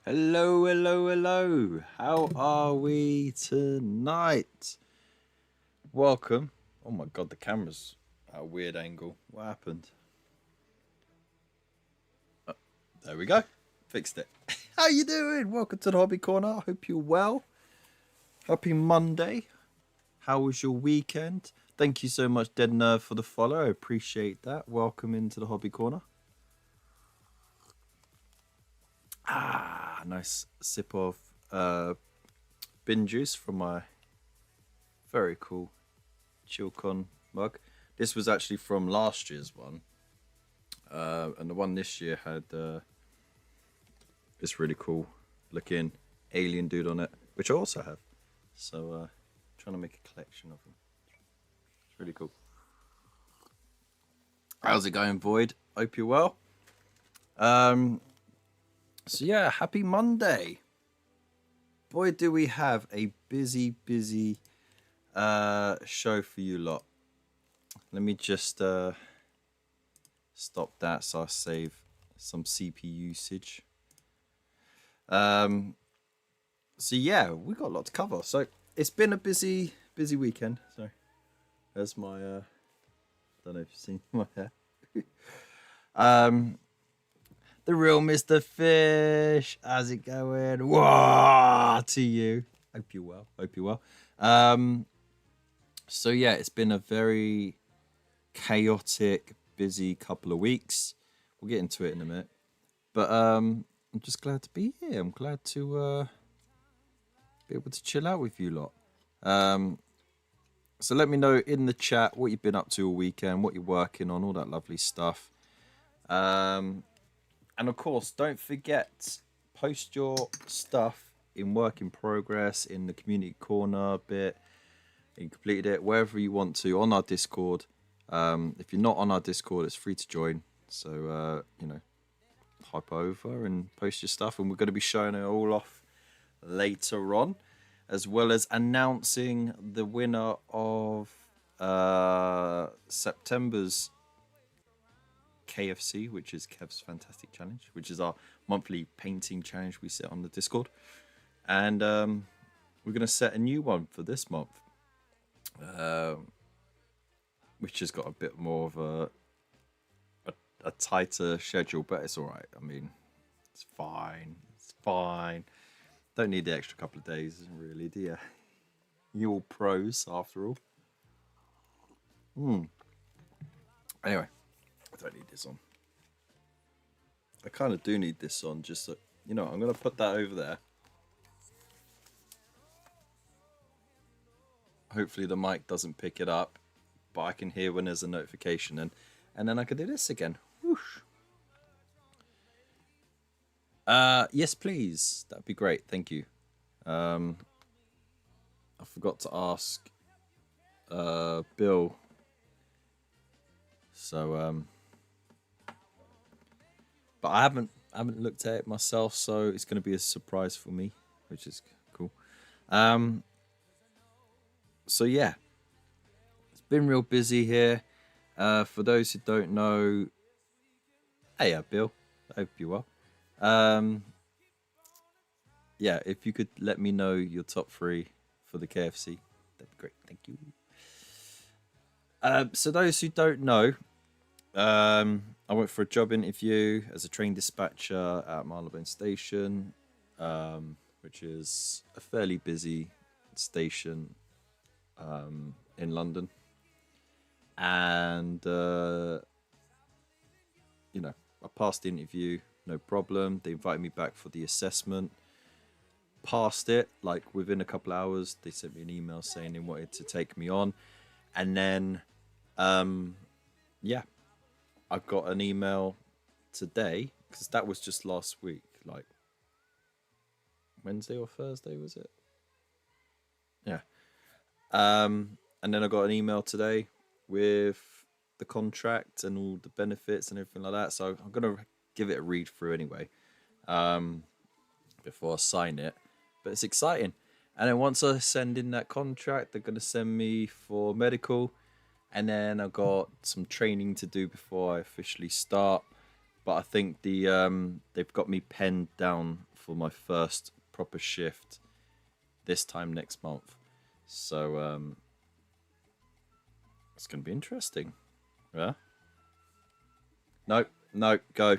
Hello, hello, hello. How are we tonight? Welcome. Oh my god, the camera's at a weird angle. What happened? There we go. Fixed it. How you doing? Welcome to the Hobby Corner. I hope you're well. Happy Monday. How was your weekend? Thank you so much, Dead Nerve, for the follow. I appreciate that. Welcome into the Hobby Corner. Nice sip of bin juice from my very cool Chilcon mug. This was actually from last year's one, and the one this year had this really cool looking alien dude on it, which I also have. So trying to make a collection of them. It's really cool. How's it going, Void? Hope you're well. So yeah, happy Monday. Boy, do we have a busy show for you lot. Let me just stop that so I save some CPU usage. So yeah, we got a lot to cover. So it's been a busy weekend. Sorry, there's my don't know if you've seen my hair. The real Mr. Fish. How's it going? Whoa, to you. Hope you're well. Hope you're well. So yeah, it's been a very chaotic, busy couple of weeks. We'll get into it in a minute. But I'm just glad to be here. I'm glad to be able to chill out with you lot. So let me know in the chat what you've been up to all weekend, what you're working on, all that lovely stuff. And of course, don't forget, post your stuff in work in progress, in the community corner bit, you completed it, wherever you want to, on our Discord. If you're not on our Discord, it's free to join. So, hop over and post your stuff. And we're going to be showing it all off later on, as well as announcing the winner of September's KFC, which is Kev's Fantastic Challenge, which is our monthly painting challenge we set on the Discord. And we're going to set a new one for this month, which has got a bit more of a tighter schedule, but it's all right. I mean, it's fine. It's fine. Don't need the extra couple of days, really, do you? You're all pros, after all. Anyway. I don't need this on. I kind of do need this on, just so, I'm going to put that over there. Hopefully the mic doesn't pick it up, but I can hear when there's a notification, and then I can do this again. Whoosh. Yes, please. That'd be great. Thank you. I forgot to ask Bill. So, but I haven't looked at it myself, so it's going to be a surprise for me, which is cool. So yeah, it's been real busy here. For those who don't know, hey, Bill, I hope you're well. Yeah, if you could let me know your top 3 for the KFC, that'd be great. Thank you. So those who don't know, I went for a job interview as a train dispatcher at Marylebone Station, which is a fairly busy station in London. And, I passed the interview, no problem. They invited me back for the assessment. Passed it, like within a couple hours. They sent me an email saying they wanted to take me on. And then, yeah. I got an email today, because that was just last week, like Wednesday or Thursday, was it? Yeah. And then I got an email today with the contract and all the benefits and everything like that. So I'm going to give it a read through anyway, before I sign it. But it's exciting. And then once I send in that contract, they're going to send me for medical. And then I've got some training to do before I officially start. But I think they've got me penned down for my first proper shift this time next month. So it's going to be interesting. Yeah? No, no, go.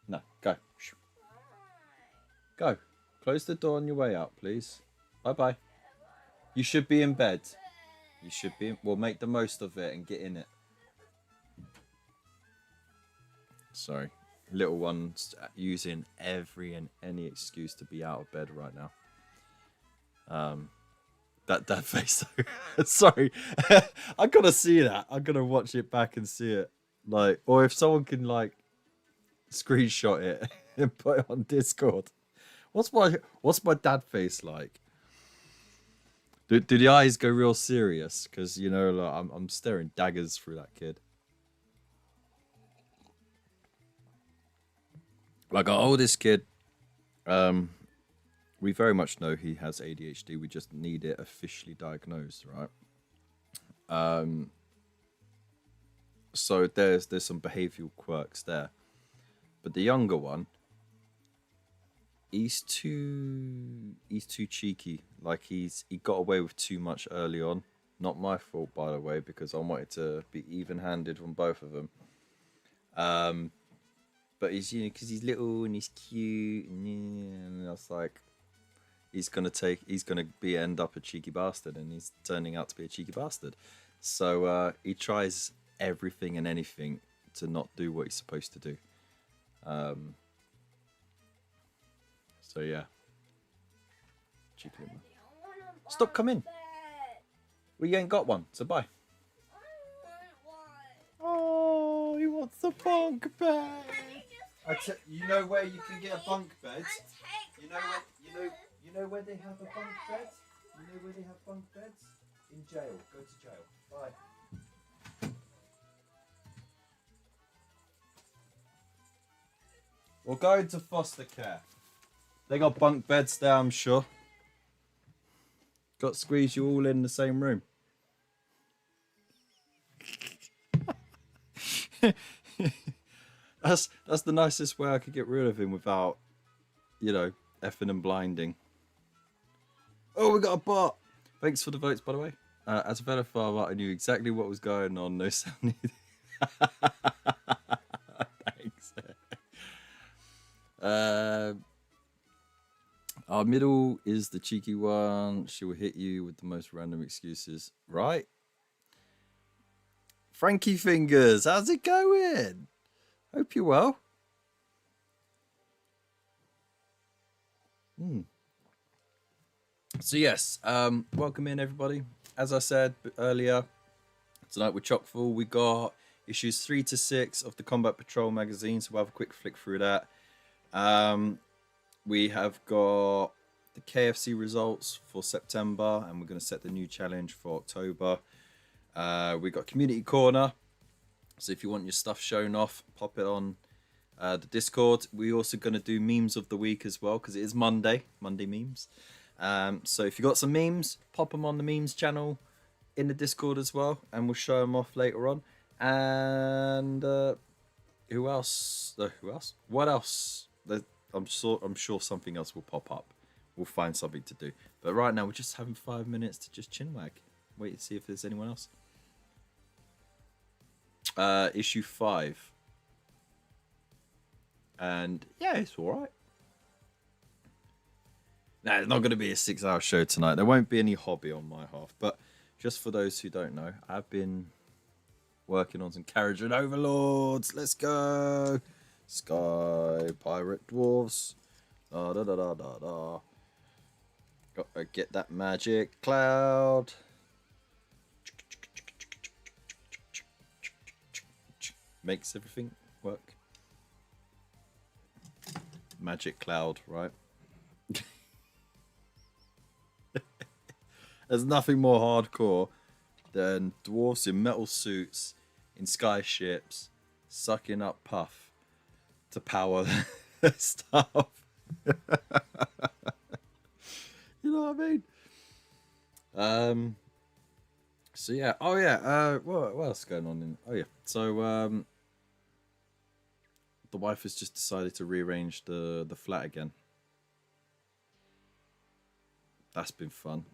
No, go. Go. Close the door on your way out, please. Bye-bye. You should be in bed. You should be. Well, make the most of it and get in it. Sorry. Little one's using every and any excuse to be out of bed right now. That face though. Sorry. I gotta see that. I'm gonna watch it back and see it. Like, or if someone can like screenshot it and put it on Discord. What's my dad face like? Do the eyes go real serious? Because you know, like, I'm staring daggers through that kid. Like our oldest kid, we very much know he has ADHD. We just need it officially diagnosed, right? So there's some behavioural quirks there, but the younger one, he's too cheeky. Like he got away with too much early on. Not my fault, by the way, because I wanted to be even-handed on both of them. But he's, you know, because he's little and he's cute, and I was like, he's gonna end up a cheeky bastard, and he's turning out to be a cheeky bastard. So he tries everything and anything to not do what he's supposed to do. So yeah, cheeky little man. Stop, come in. Well, you ain't got one, so bye. Oh, he wants a bunk bed. You know where you can get a bunk bed? You know where they have a bunk bed? You know where they have bunk beds? In jail. Go to jail. Bye. We'll go into foster care. They got bunk beds there, I'm sure. Got to squeeze you all in the same room. That's the nicest way I could get rid of him without, you know, effing and blinding. Oh, we got a bot. Thanks for the votes, by the way. As a fellow father, I knew exactly what was going on. No sound needed. Thanks. Our middle is the cheeky one. She will hit you with the most random excuses. Right? Frankie Fingers, how's it going? Hope you're well. So yes, welcome in everybody. As I said earlier, tonight we're chock full. We got issues 3 to 6 of the Combat Patrol magazine, so we'll have a quick flick through that. We have got the KFC results for September, and we're going to set the new challenge for October. We got Community Corner, so if you want your stuff shown off, pop it on the Discord. We're also going to do memes of the week as well, because it is Monday memes. So if you got some memes, pop them on the memes channel in the Discord as well, and we'll show them off later on. And who else? What else? I'm sure something else will pop up. We'll find something to do. But right now we're just having 5 minutes to just chinwag. Wait and see if there's anyone else. Issue 5. And yeah, it's alright. Nah, it's not going to be a 6-hour show tonight. There won't be any hobby on my half. But just for those who don't know, I've been working on some Carriage and Overlords. Let's go. Sky Pirate Dwarves. Da da da da da da. Gotta get that magic cloud. Makes everything work. Magic cloud, right? There's nothing more hardcore than dwarves in metal suits in sky ships sucking up puff to power their stuff. You know what I mean? So yeah. Oh yeah. What else is going on in? Oh yeah. So the wife has just decided to rearrange the flat again. That's been fun.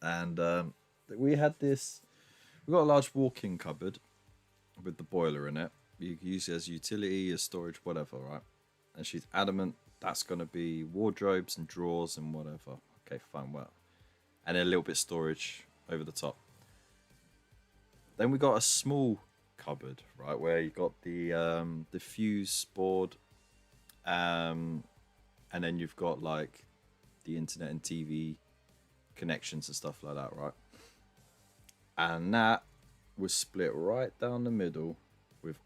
And we had this. We got a large walk-in cupboard with the boiler in it. You can use it as utility, as storage, whatever, right? And she's adamant that's going to be wardrobes and drawers and whatever. Okay, fine, well. And then a little bit of storage over the top. Then we got a small cupboard, right, where you got the fuse board, and then you've got like the internet and TV connections and stuff like that, right? And that was split right down the middle with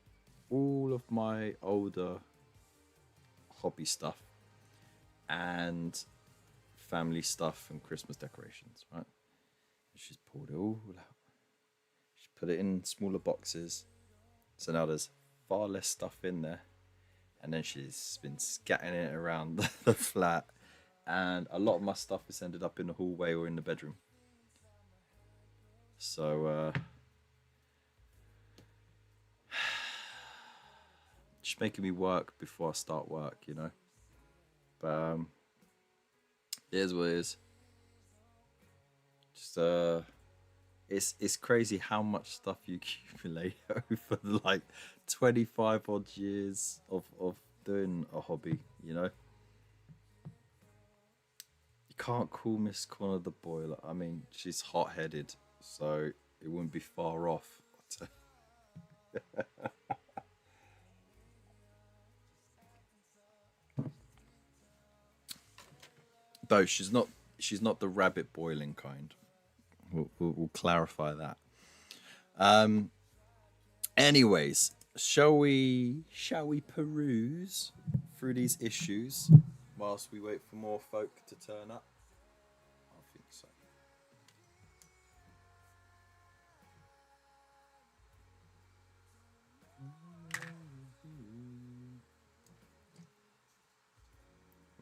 all of my older hobby stuff and family stuff and Christmas decorations, right? She's pulled it all out. She put it in smaller boxes. So now there's far less stuff in there. And then she's been scattering it around the flat. And a lot of my stuff has ended up in the hallway or in the bedroom. So, she's making me work before I start work, you know. But it is what it is. Just it's crazy how much stuff you accumulate over like 25 odd years of doing a hobby, you know. You can't call Miss Connor the boiler. I mean, she's hot-headed, so it wouldn't be far off. Though she's not the rabbit boiling kind. We'll clarify that. Anyways, shall we peruse through these issues whilst we wait for more folk to turn up? I think so.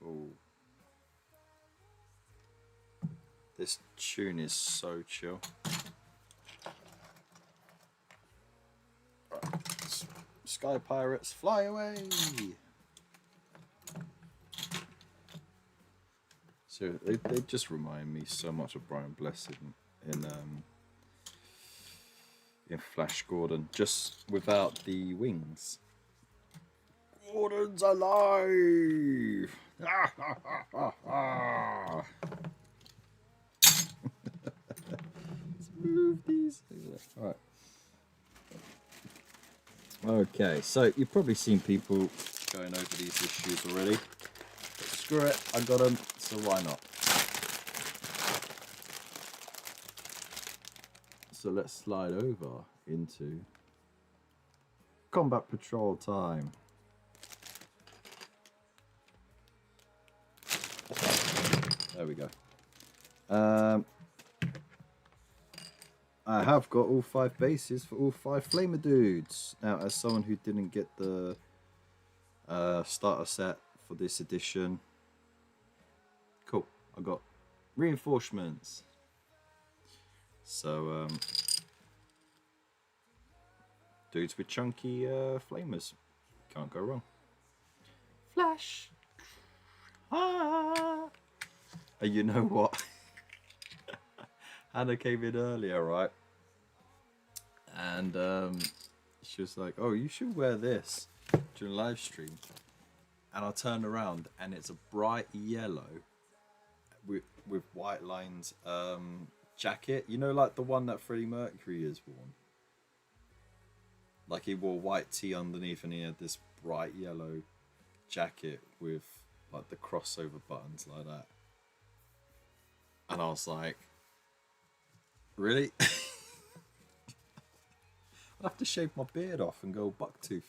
Oh. This tune is so chill. Right. Sky Pirates, fly away! So they just remind me so much of Brian Blessed in Flash Gordon, just without the wings. Gordon's alive! Move these. All right. Okay, so you've probably seen people going over these issues already. But screw it, I got them, so why not? So let's slide over into Combat Patrol time. There we go. I have got all 5 bases for all 5 Flamer dudes. Now, as someone who didn't get the starter set for this edition, cool. I got reinforcements. So, dudes with chunky Flamers. Can't go wrong. Flash. Ah. And you know what? Hannah came in earlier, right? And she was like, "Oh, you should wear this during live stream." And I turned around, and it's a bright yellow with white lines jacket. You know, like the one that Freddie Mercury has worn. Like he wore white tee underneath, and he had this bright yellow jacket with like the crossover buttons like that. And I was like, really? I'll have to shave my beard off and go bucktooth.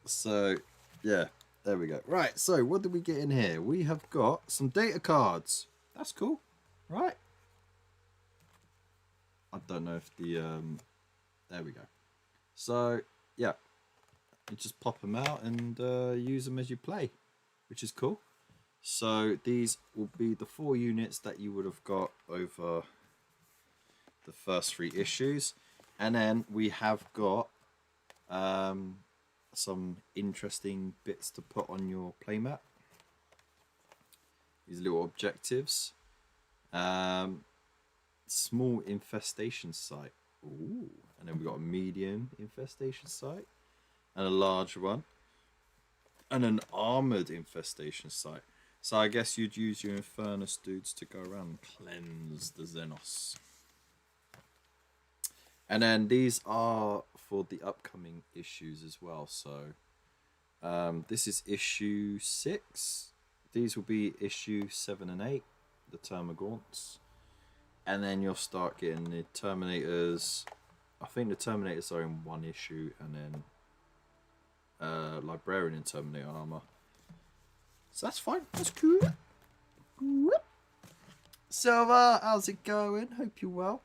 So, yeah, there we go. Right, so what did we get in here? We have got some data cards. That's cool, right? I don't know if the, there we go. So, yeah, you just pop them out and use them as you play, which is cool. So these will be the 4 units that you would have got over the first 3 issues. And then we have got Some interesting bits to put on your playmat. These little objectives. Small infestation site. Ooh. And then we've got a medium infestation site. And a large one. And an armoured infestation site. So I guess you'd use your Infernus dudes to go around and cleanse the Xenos. And then these are for the upcoming issues as well. So this is issue 6. These will be issue 7 and 8, the Termagants. And then you'll start getting the Terminators. I think the Terminators are in one issue, and then Librarian and Terminator armor. So that's fine. That's cool. Silver, how's it going? Hope you're well.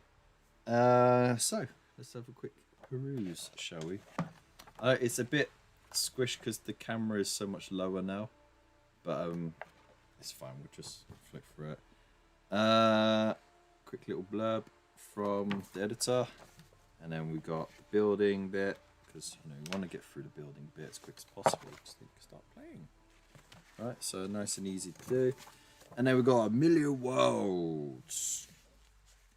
So let's have a quick peruse, shall we? It's a bit squished because the camera is so much lower now, but it's fine. We'll just flick through it. Quick little blurb from the editor, and then we got the building bit, because you want to get through the building bit as quick as possible so you can start playing. Right, so nice and easy to do. And then we got a million worlds.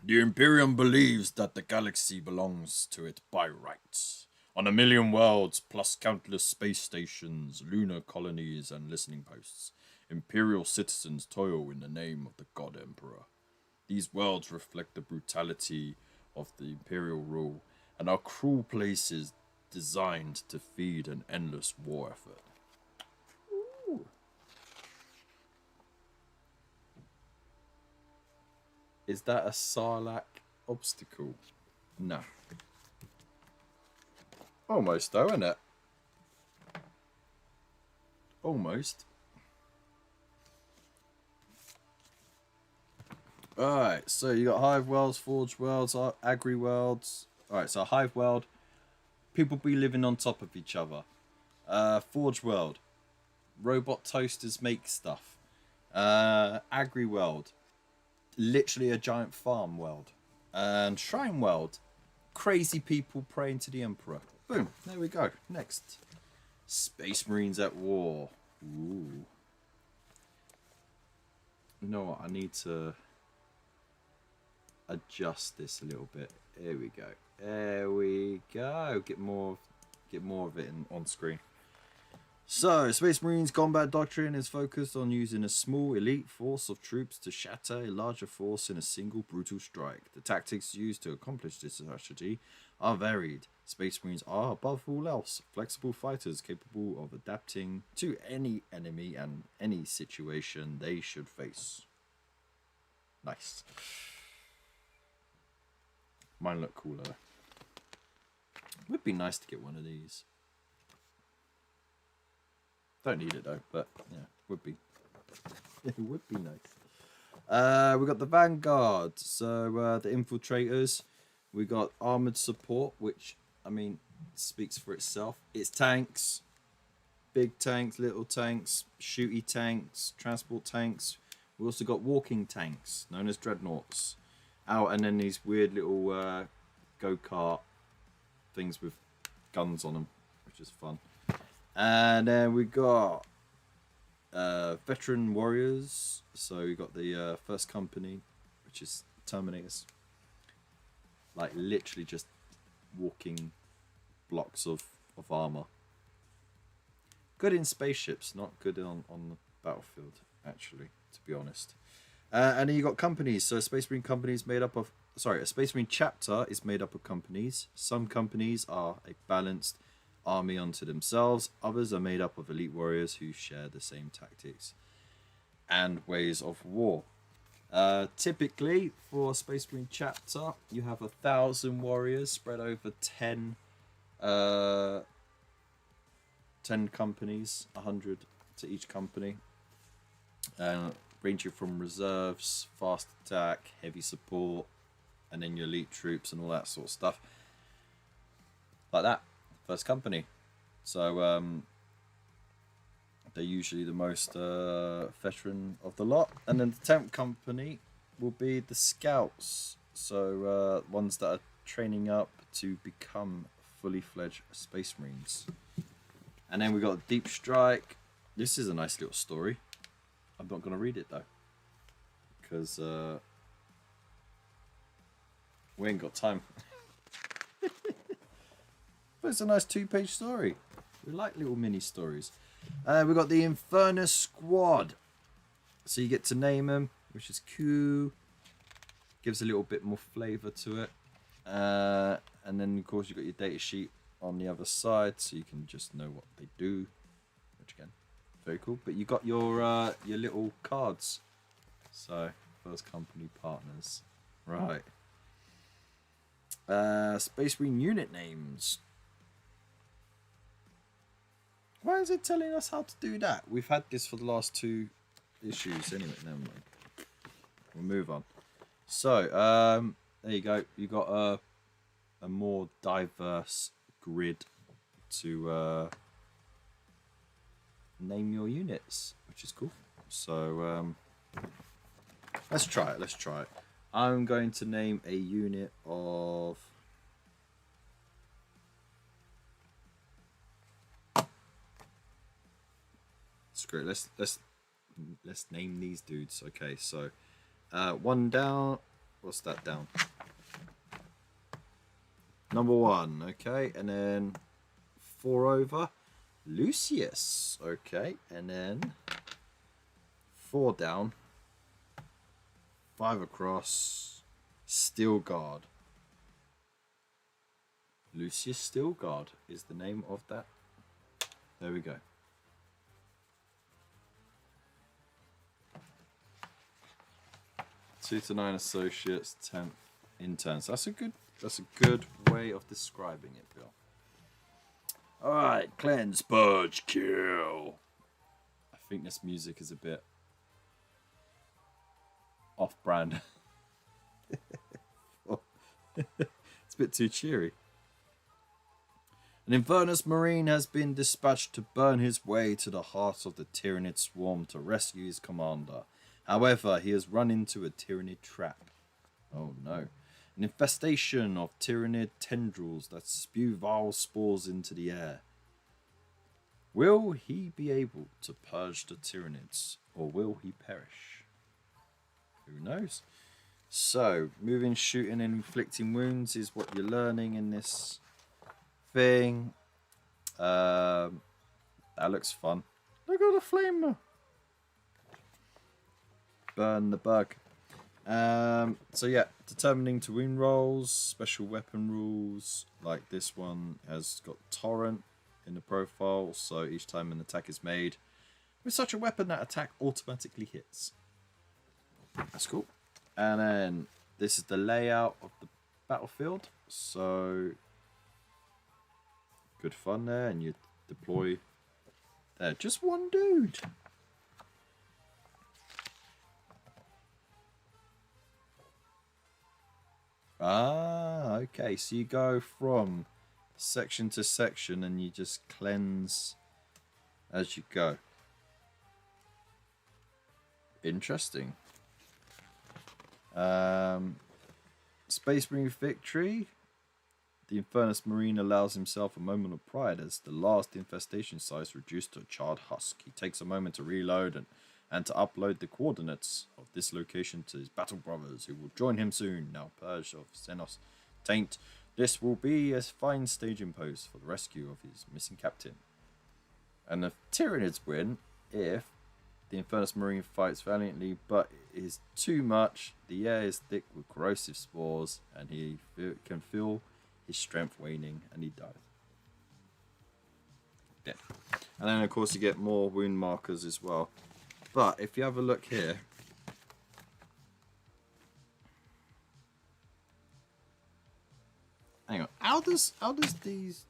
The Imperium believes that the galaxy belongs to it by right. On a million worlds, plus countless space stations, lunar colonies, and listening posts, Imperial citizens toil in the name of the God Emperor. These worlds reflect the brutality of the Imperial rule and are cruel places designed to feed an endless war effort. Ooh. Is that a Sarlacc obstacle? No. Almost though, isn't it? Almost. Alright, so you got Hive Worlds, Forge Worlds, Agri Worlds. Alright, so Hive World, people be living on top of each other. Forge World, robot toasters make stuff. Agri World, literally a giant farm world. And Shrine World, crazy people praying to the Emperor. Boom, there we go. Next. Space Marines at War. Ooh. You know what, I need to adjust this a little bit. There we go. There we go. Get more of it on screen. So, Space Marines combat doctrine is focused on using a small elite force of troops to shatter a larger force in a single brutal strike. The tactics used to accomplish this strategy are varied. Space Marines are, above all else, flexible fighters capable of adapting to any enemy and any situation they should face. Nice. Mine look cooler. Would be nice to get one of these. Don't need it though, but yeah, would be. It would be nice. We got the Vanguard, so the Infiltrators. We got Armored Support, which I mean speaks for itself. It's tanks, big tanks, little tanks, shooty tanks, transport tanks. We also got walking tanks, known as Dreadnoughts. Out, and then these weird little go-kart things with guns on them, which is fun. And then we got veteran warriors. So we got the first company, which is Terminators. Like literally just walking blocks of armor. Good in spaceships, not good on the battlefield, actually, to be honest. And then you got companies. So a Space Marine company is made up of... Sorry, a Space Marine chapter is made up of companies. Some companies are a balanced army unto themselves. Others are made up of elite warriors who share the same tactics and ways of war. Typically, for a Space Marine chapter, you have 1,000 warriors spread over 10 companies, 100 to each company. Ranging from reserves, fast attack, heavy support, and then your elite troops and all that sort of stuff. Like that. First company. So they're usually the most veteran of the lot. And then the 10th company will be the scouts. So ones that are training up to become fully fledged Space Marines. And then we got Deep Strike. This is a nice little story. I'm not going to read it though, because we ain't got time. But it's a nice 2-page story. We like little mini stories. We got the Infernus Squad. So you get to name them, which is cool. Gives a little bit more flavour to it. And then, of course, you've got your data sheet on the other side, so you can just know what they do. Which, again, very cool. But you got your little cards. So, first company partners. Right. Space Marine unit names. Why is it telling us how to do that? We've had this for the last 2 issues. Anyway, never mind. We'll move on. So, there you go. You got a more diverse grid to name your units, which is cool. So, let's try it. Let's try it. I'm going to name a unit of... Screw it. Let's name these dudes. Okay, so 1 down. What's that down? Number 1. Okay, and then 4 over. Lucius. Okay, and then 4 down. 5 across. Steel Guard. Lucius Steel Guard is the name of that. There we go. Two to 9 associates, 10 interns. That's a good way of describing it, Bill. All right, cleanse, purge, kill. I think this music is a bit off-brand. It's a bit too cheery. An Infernus Marine has been dispatched to burn his way to the heart of the Tyranid swarm to rescue his commander. However, he has run into a Tyranid trap. Oh no. An infestation of Tyranid tendrils that spew vile spores into the air. Will he be able to purge the Tyranids, or will he perish? Who knows? So, moving, shooting, and inflicting wounds is what you're learning in this thing. That looks fun. Look at the flame. Burn the bug. So yeah, determining to wound rolls, special weapon rules, like this one has got torrent in the profile, so each time an attack is made with such a weapon, that attack automatically hits. That's cool. And then this is the layout of the battlefield, so good fun there, and you deploy there. Just one dude. Ah, okay. So you go from section to section and you just cleanse as you go. Interesting. Space Marine victory. The Infernus Marine allows himself a moment of pride as the last infestation site is reduced to a charred husk. He takes a moment to reload and to upload the coordinates of this location to his battle brothers, who will join him soon. Now purged of Xenos taint, this will be a fine staging post for the rescue of his missing captain. And the Tyranids win if the Infernus Marine fights valiantly, but it is too much. The air is thick with corrosive spores, and he can feel his strength waning, and he dies. Dead. And then, of course, you get more wound markers as well. But if you have a look here, hang on, how do these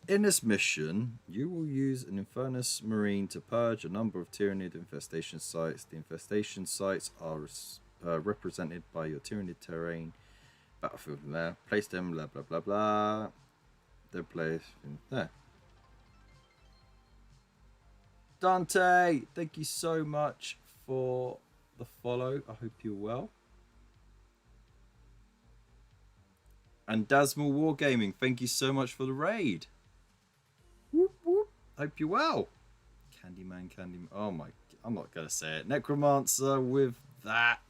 in this mission, you will use an Infernus Marine to purge a number of Tyranid infestation sites. The infestation sites are represented by your Tyranid terrain battlefield there. Place them, blah blah blah blah. They're placed in there. Dante, thank you so much for the follow. I hope you're well. And Dasmal Wargaming, thank you so much for the raid. Whoop, whoop. Hope you're well. Candyman. Oh my, I'm not going to say it. Necromancer with that.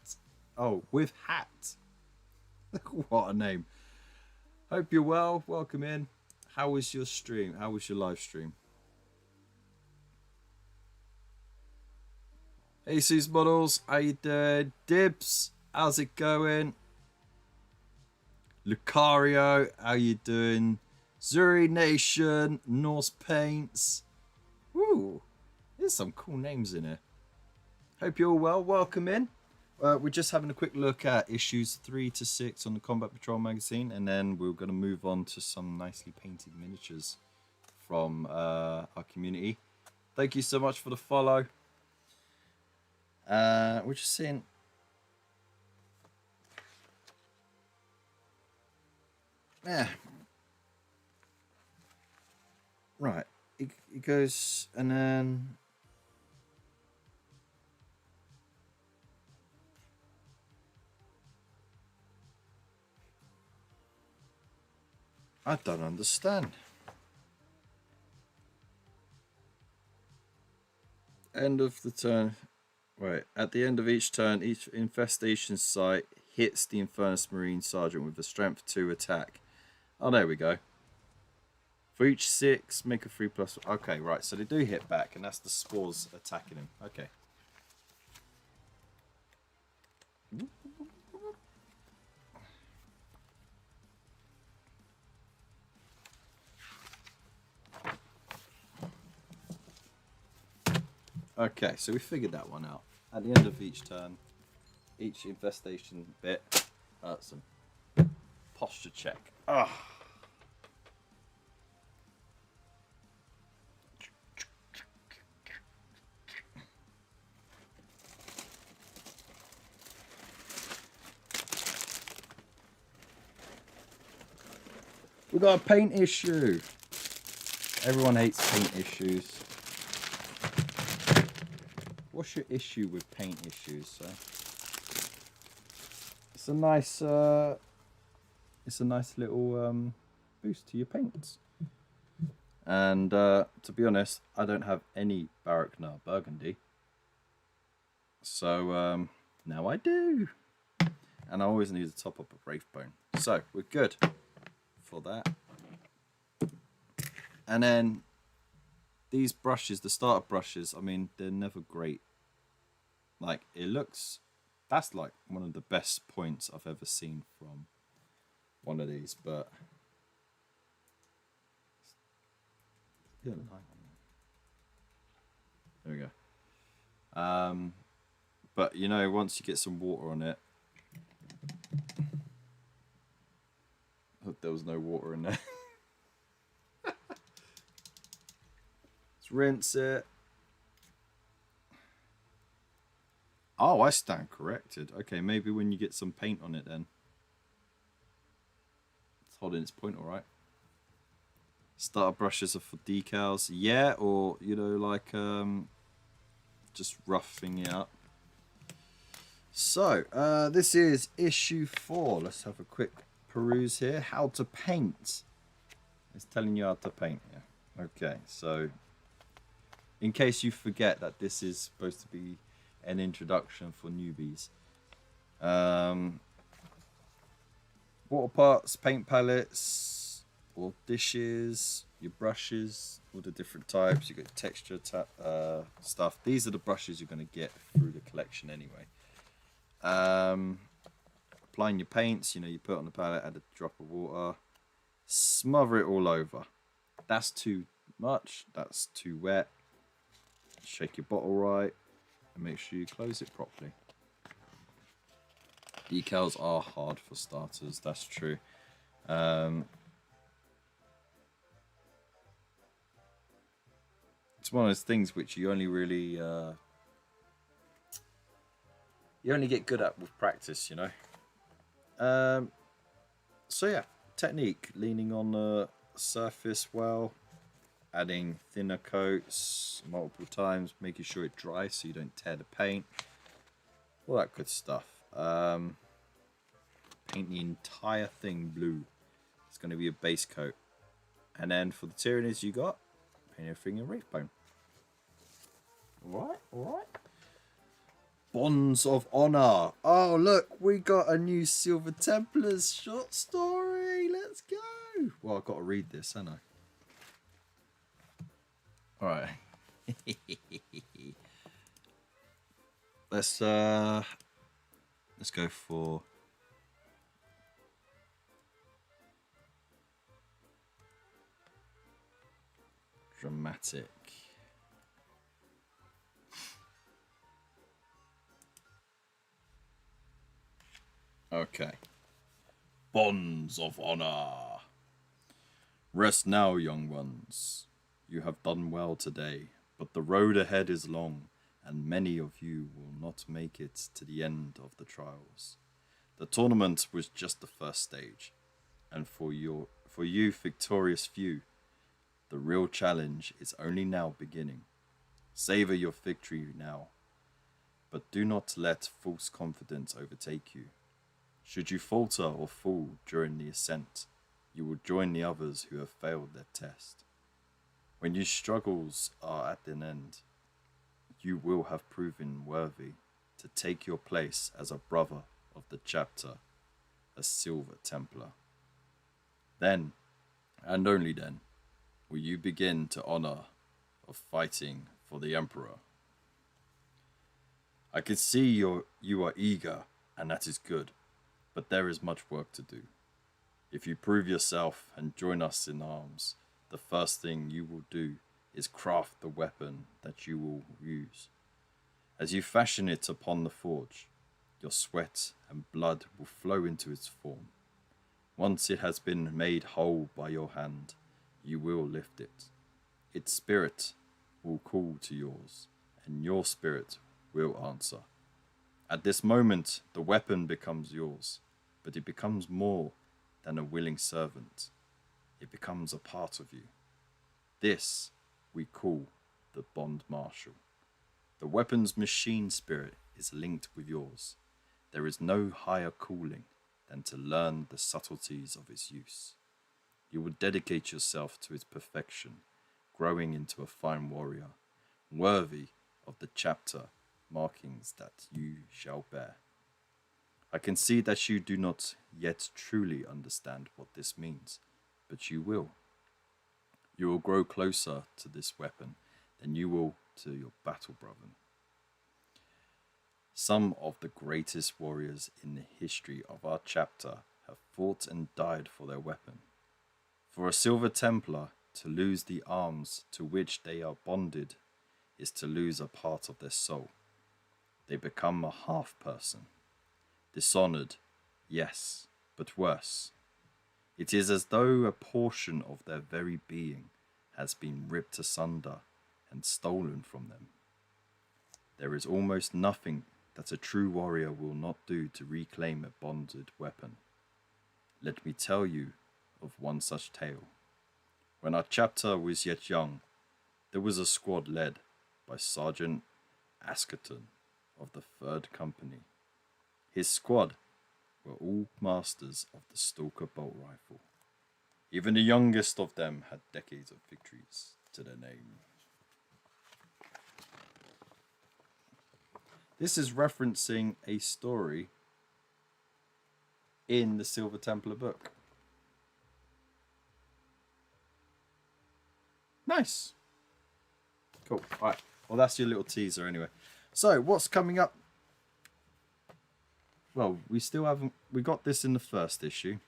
Oh, with hat. What a name. Hope you're well. Welcome in. How was your stream? How was your live stream? Jesus Models, how you doing? Dibs, how's it going? Lucario, how you doing? Zuri Nation, Norse Paints. Woo, there's some cool names in here. Hope you're all well. Welcome in. We're just having a quick look at issues 3 to 6 on the Combat Patrol magazine, and then we're going to move on to some nicely painted miniatures from our community. Thank you so much for the follow. We're just seeing. Yeah. Right. It goes, and then. I don't understand. End of the turn. Right. At the end of each turn, each infestation site hits the Infernus Marine Sergeant with a strength 2 attack. Oh, there we go. For each 6, make a 3+. Okay, right. So they do hit back, and that's the spores attacking him. Okay. Okay, so we figured that one out. At the end of each turn, each infestation bit hurts them. Posture check. Ah. We got a paint issue. Everyone hates paint issues. What's your issue with paint issues? So it's a nice little boost to your paints. And to be honest, I don't have any Baraknar Burgundy, so now I do. And I always need to top up a Wraithbone, so we're good for that. And then these brushes, the starter brushes, I mean, they're never great. Like, it looks, that's like one of the best points I've ever seen from one of these, but there we go. But you know, once you get some water on it, hope there was no water in there. Let's rinse it. Oh, I stand corrected. Okay, maybe when you get some paint on it then. It's holding its point all right. Starter brushes are for decals. Yeah, or, you know, like just roughing it up. So, this is issue 4. Let's have a quick peruse here. How to paint. It's telling you how to paint here. Okay, so in case you forget that this is supposed to be an introduction for newbies. Water parts, paint palettes, or dishes, your brushes, all the different types. You got texture stuff. These are the brushes you're going to get through the collection anyway. Applying your paints, you know, you put it on the palette, add a drop of water, smother it all over. That's too much, that's too wet. Shake your bottle right and make sure you close it properly. Decals are hard for starters, that's true. It's one of those things which you only really you only get good at with practice, you know. So yeah, technique, leaning on the surface well, adding thinner coats multiple times, making sure it dries so you don't tear the paint. all that good stuff. Paint the entire thing blue. It's going to be a base coat. And then for the Tyranids you got, paint everything in Wraithbone. Alright. Bonds of Honor. Oh, look, we got a new Silver Templars short story. Let's go. Well, I've got to read this, haven't I? Alright. Let's go for dramatic. Okay. Bonds of Honor. Rest now, young ones. You have done well today, but the road ahead is long, and many of you will not make it to the end of the trials. The tournament was just the first stage, and for you victorious few, the real challenge is only now beginning. Savor your victory now, but do not let false confidence overtake you. Should you falter or fall during the ascent, you will join the others who have failed their test. When your struggles are at an end, you will have proven worthy to take your place as a brother of the chapter, a Silver Templar. Then, and only then, will you begin to honor of fighting for the Emperor. I can see you are eager, and that is good, but there is much work to do. If you prove yourself and join us in arms, the first thing you will do is craft the weapon that you will use. As you fashion it upon the forge, your sweat and blood will flow into its form. Once it has been made whole by your hand, you will lift it. Its spirit will call to yours, and your spirit will answer. At this moment, the weapon becomes yours, but it becomes more than a willing servant. It becomes a part of you. This we call the Bond Marshal. The weapon's machine spirit is linked with yours. There is no higher calling than to learn the subtleties of its use. You will dedicate yourself to its perfection, growing into a fine warrior, worthy of the chapter markings that you shall bear. I can see that you do not yet truly understand what this means, but you will. You will grow closer to this weapon than you will to your battle brother. Some of the greatest warriors in the history of our chapter have fought and died for their weapon. For a Silver Templar, to lose the arms to which they are bonded is to lose a part of their soul. They become a half-person. Dishonored, yes, but worse. It is as though a portion of their very being has been ripped asunder and stolen from them. There is almost nothing that a true warrior will not do to reclaim a bonded weapon. Let me tell you of one such tale. When our chapter was yet young, there was a squad led by Sergeant Askerton of the 3rd Company. His squad were all masters of the Stalker bolt rifle. Even the youngest of them had decades of victories to their name. This is referencing a story in the Silver Templar book. Nice. Cool. All right. Well, that's your little teaser anyway. So, what's coming up? Well, we still haven't... We got this in the first issue.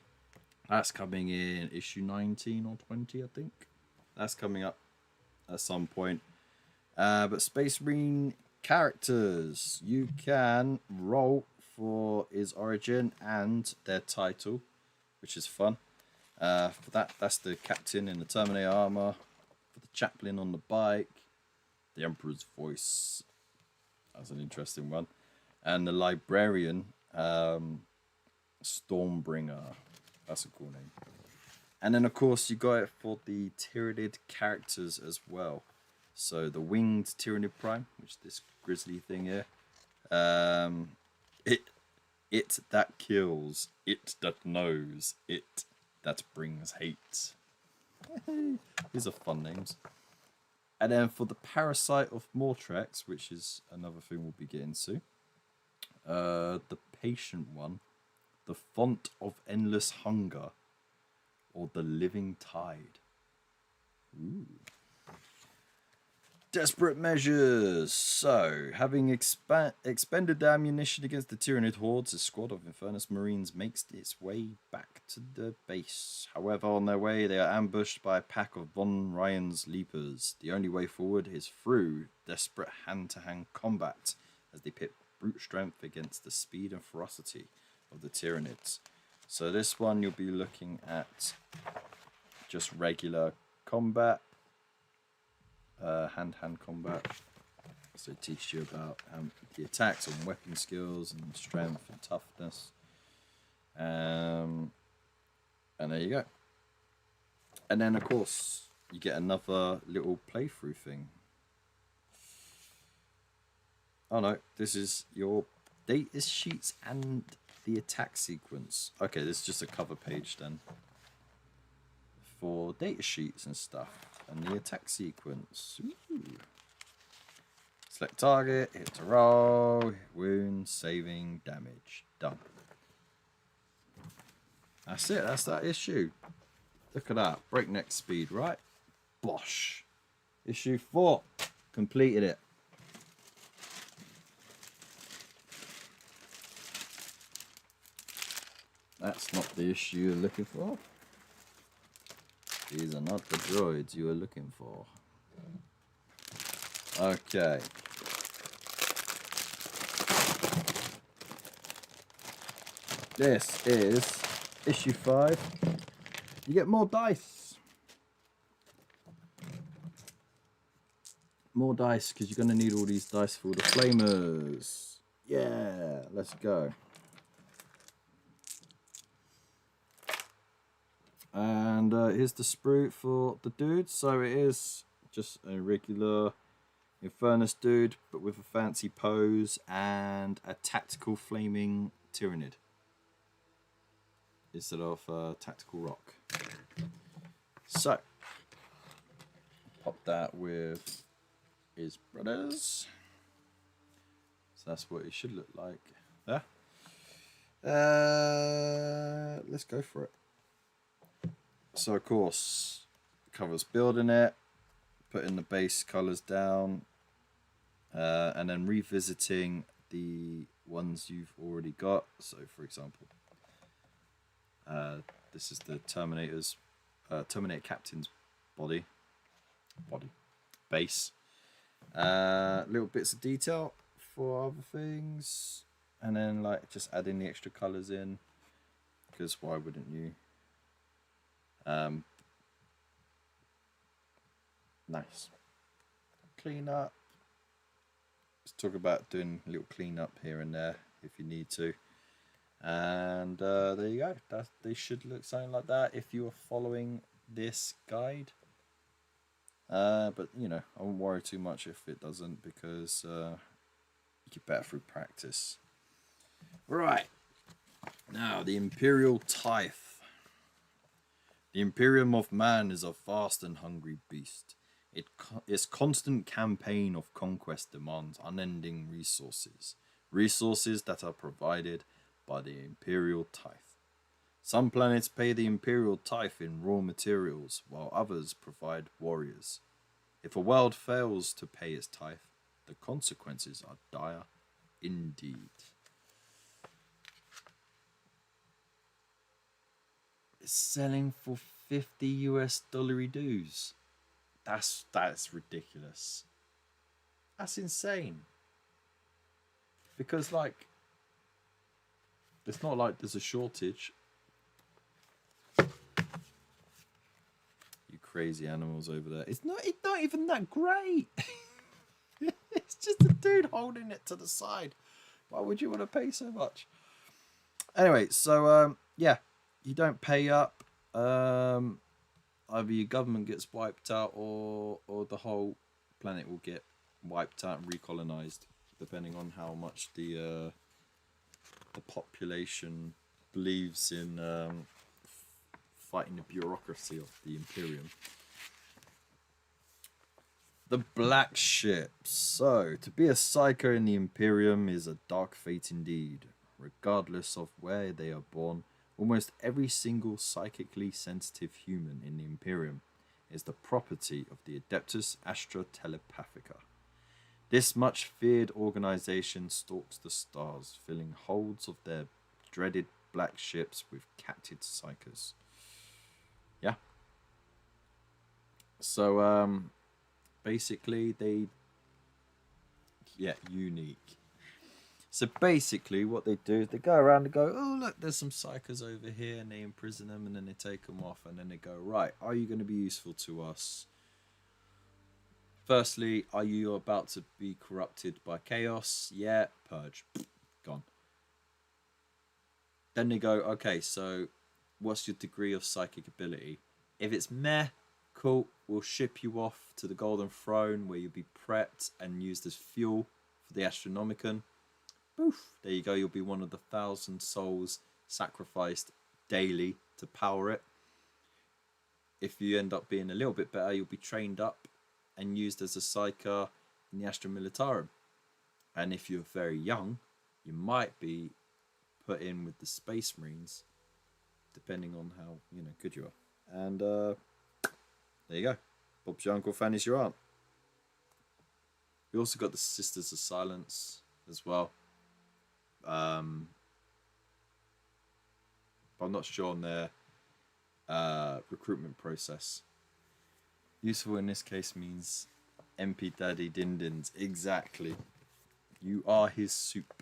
That's coming in issue 19 or 20, I think. That's coming up at some point. But Space Marine characters, you can roll for his origin and their title, which is fun. For that's the captain in the Terminator armor, for the chaplain on the bike, the Emperor's voice. That's an interesting one. And the librarian, Stormbringer. That's a cool name. And then, of course, you got it for the Tyranid characters as well. So the winged Tyranid Prime, which is this grizzly thing here. It it that kills, it that knows, it that brings hate. These are fun names. And then for the parasite of Mortrex, which is another thing we'll be getting to, the patient one, the font of endless hunger, or the living tide. Ooh. Desperate measures. So, having expended the ammunition against the Tyranid hordes, a squad of Infernus Marines makes its way back to the base. However, on their way, they are ambushed by a pack of von Ryan's Leapers. The only way forward is through desperate hand-to-hand combat, as they pit brute strength against the speed and ferocity of the Tyranids. So this one, you'll be looking at just regular combat. Hand-to-hand combat, so it teaches you about the attacks and weapon skills and strength and toughness, and there you go. And then of course you get another little playthrough thing. Oh no, this is your data sheets and the attack sequence. Okay, this is just a cover page then for data sheets and stuff. And the attack sequence. Ooh. Select target, hit to roll, wound, saving, damage. Done. That's it, that's that issue. Look at that, breakneck speed, right? Bosh. Issue 4, completed it. That's not the issue you're looking for. These are not the droids you are looking for. Okay. This is issue 5. You get more dice. More dice, because you're going to need all these dice for the flamers. Yeah, let's go. And here's the sprue for the dude. So it is just a regular Infernus dude, but with a fancy pose and a tactical flaming Tyranid instead of tactical rock. So pop that with his brothers. So that's what it should look like. Yeah. Let's go for it. So of course, covers building it, putting the base colors down, and then revisiting the ones you've already got. So for example, this is the Terminator Captain's base. Little bits of detail for other things, and then like just adding the extra colors in, because why wouldn't you? Nice. Clean up. Let's talk about doing a little clean up here and there if you need to. And there you go. They should look something like that if you are following this guide. But you know, I won't worry too much if it doesn't, because you get better through practice. Right. Now the Imperial Tithe. The Imperium of Man is a vast and hungry beast. Its constant campaign of conquest demands unending resources. Resources that are provided by the Imperial Tithe. Some planets pay the Imperial Tithe in raw materials, while others provide warriors. If a world fails to pay its tithe, the consequences are dire indeed. It's selling for $50 dues. That's ridiculous. That's insane. Because like, it's not like there's a shortage. You crazy animals over there. It's not even that great. It's just a dude holding it to the side. Why would you want to pay so much? Anyway, so yeah. You don't pay up, either your government gets wiped out or the whole planet will get wiped out and recolonized, depending on how much the the population believes in fighting the bureaucracy of the Imperium. The black ships. So, to be a psycho in the Imperium is a dark fate indeed. Regardless of where they are born, almost every single psychically sensitive human in the Imperium is the property of the Adeptus Astra Telepathica. This much feared organization stalks the stars, filling holds of their dreaded black ships with captured psychos. Yeah. So, basically, unique. So basically, what they do is they go around and go, oh, look, there's some psychos over here, and they imprison them, and then they take them off, and then they go, right, are you going to be useful to us? Firstly, are you about to be corrupted by chaos? Yeah, purge. Gone. Then they go, okay, so what's your degree of psychic ability? If it's meh, cool, we'll ship you off to the Golden Throne, where you'll be prepped and used as fuel for the Astronomicon. Poof, there you go, you'll be one of the 1,000 souls sacrificed daily to power it. If you end up being a little bit better, you'll be trained up and used as a psyker in the Astra Militarum. And if you're very young, you might be put in with the Space Marines, depending on how good you are. And there you go. Bob's your uncle, Fanny's your aunt. We also got the Sisters of Silence as well. But I'm not sure on their recruitment process. Useful in this case means MP Daddy Dindins. Exactly. You are his soup.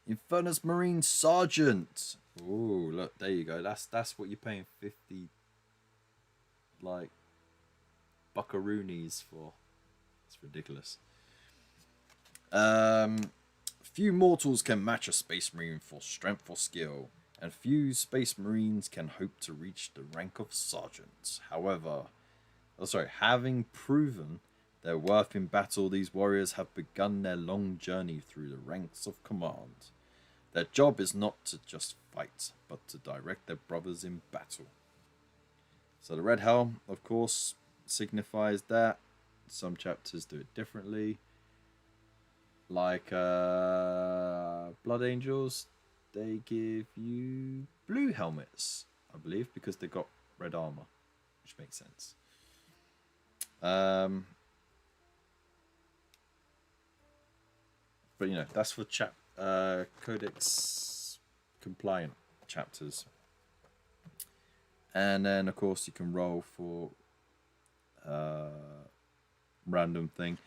Infernus Marine Sergeant. Oh, look, there you go. That's what you're paying 50 buckaroonies for. It's ridiculous. Few mortals can match a Space Marine for strength or skill, and few Space Marines can hope to reach the rank of Sergeant. However, having proven their worth in battle, these warriors have begun their long journey through the ranks of command. Their job is not to just fight, but to direct their brothers in battle. So the red helm, of course, signifies that. Some chapters do it differently. Like Blood Angels, they give you blue helmets, I believe, because they got red armor, which makes sense. But that's for Codex compliant chapters. And then, of course, you can roll for random thing.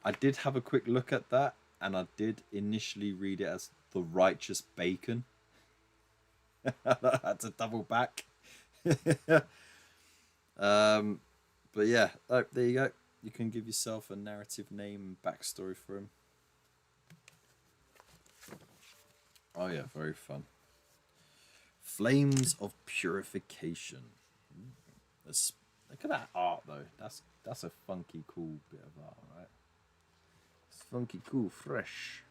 I did have a quick look at that, and I did initially read it as the Righteous Bacon. I had to double back. But yeah, there you go. You can give yourself a narrative name and backstory for him. Oh yeah, very fun. Flames of Purification. Look at that art though. That's a funky, cool bit of art, right? It's funky, cool, fresh.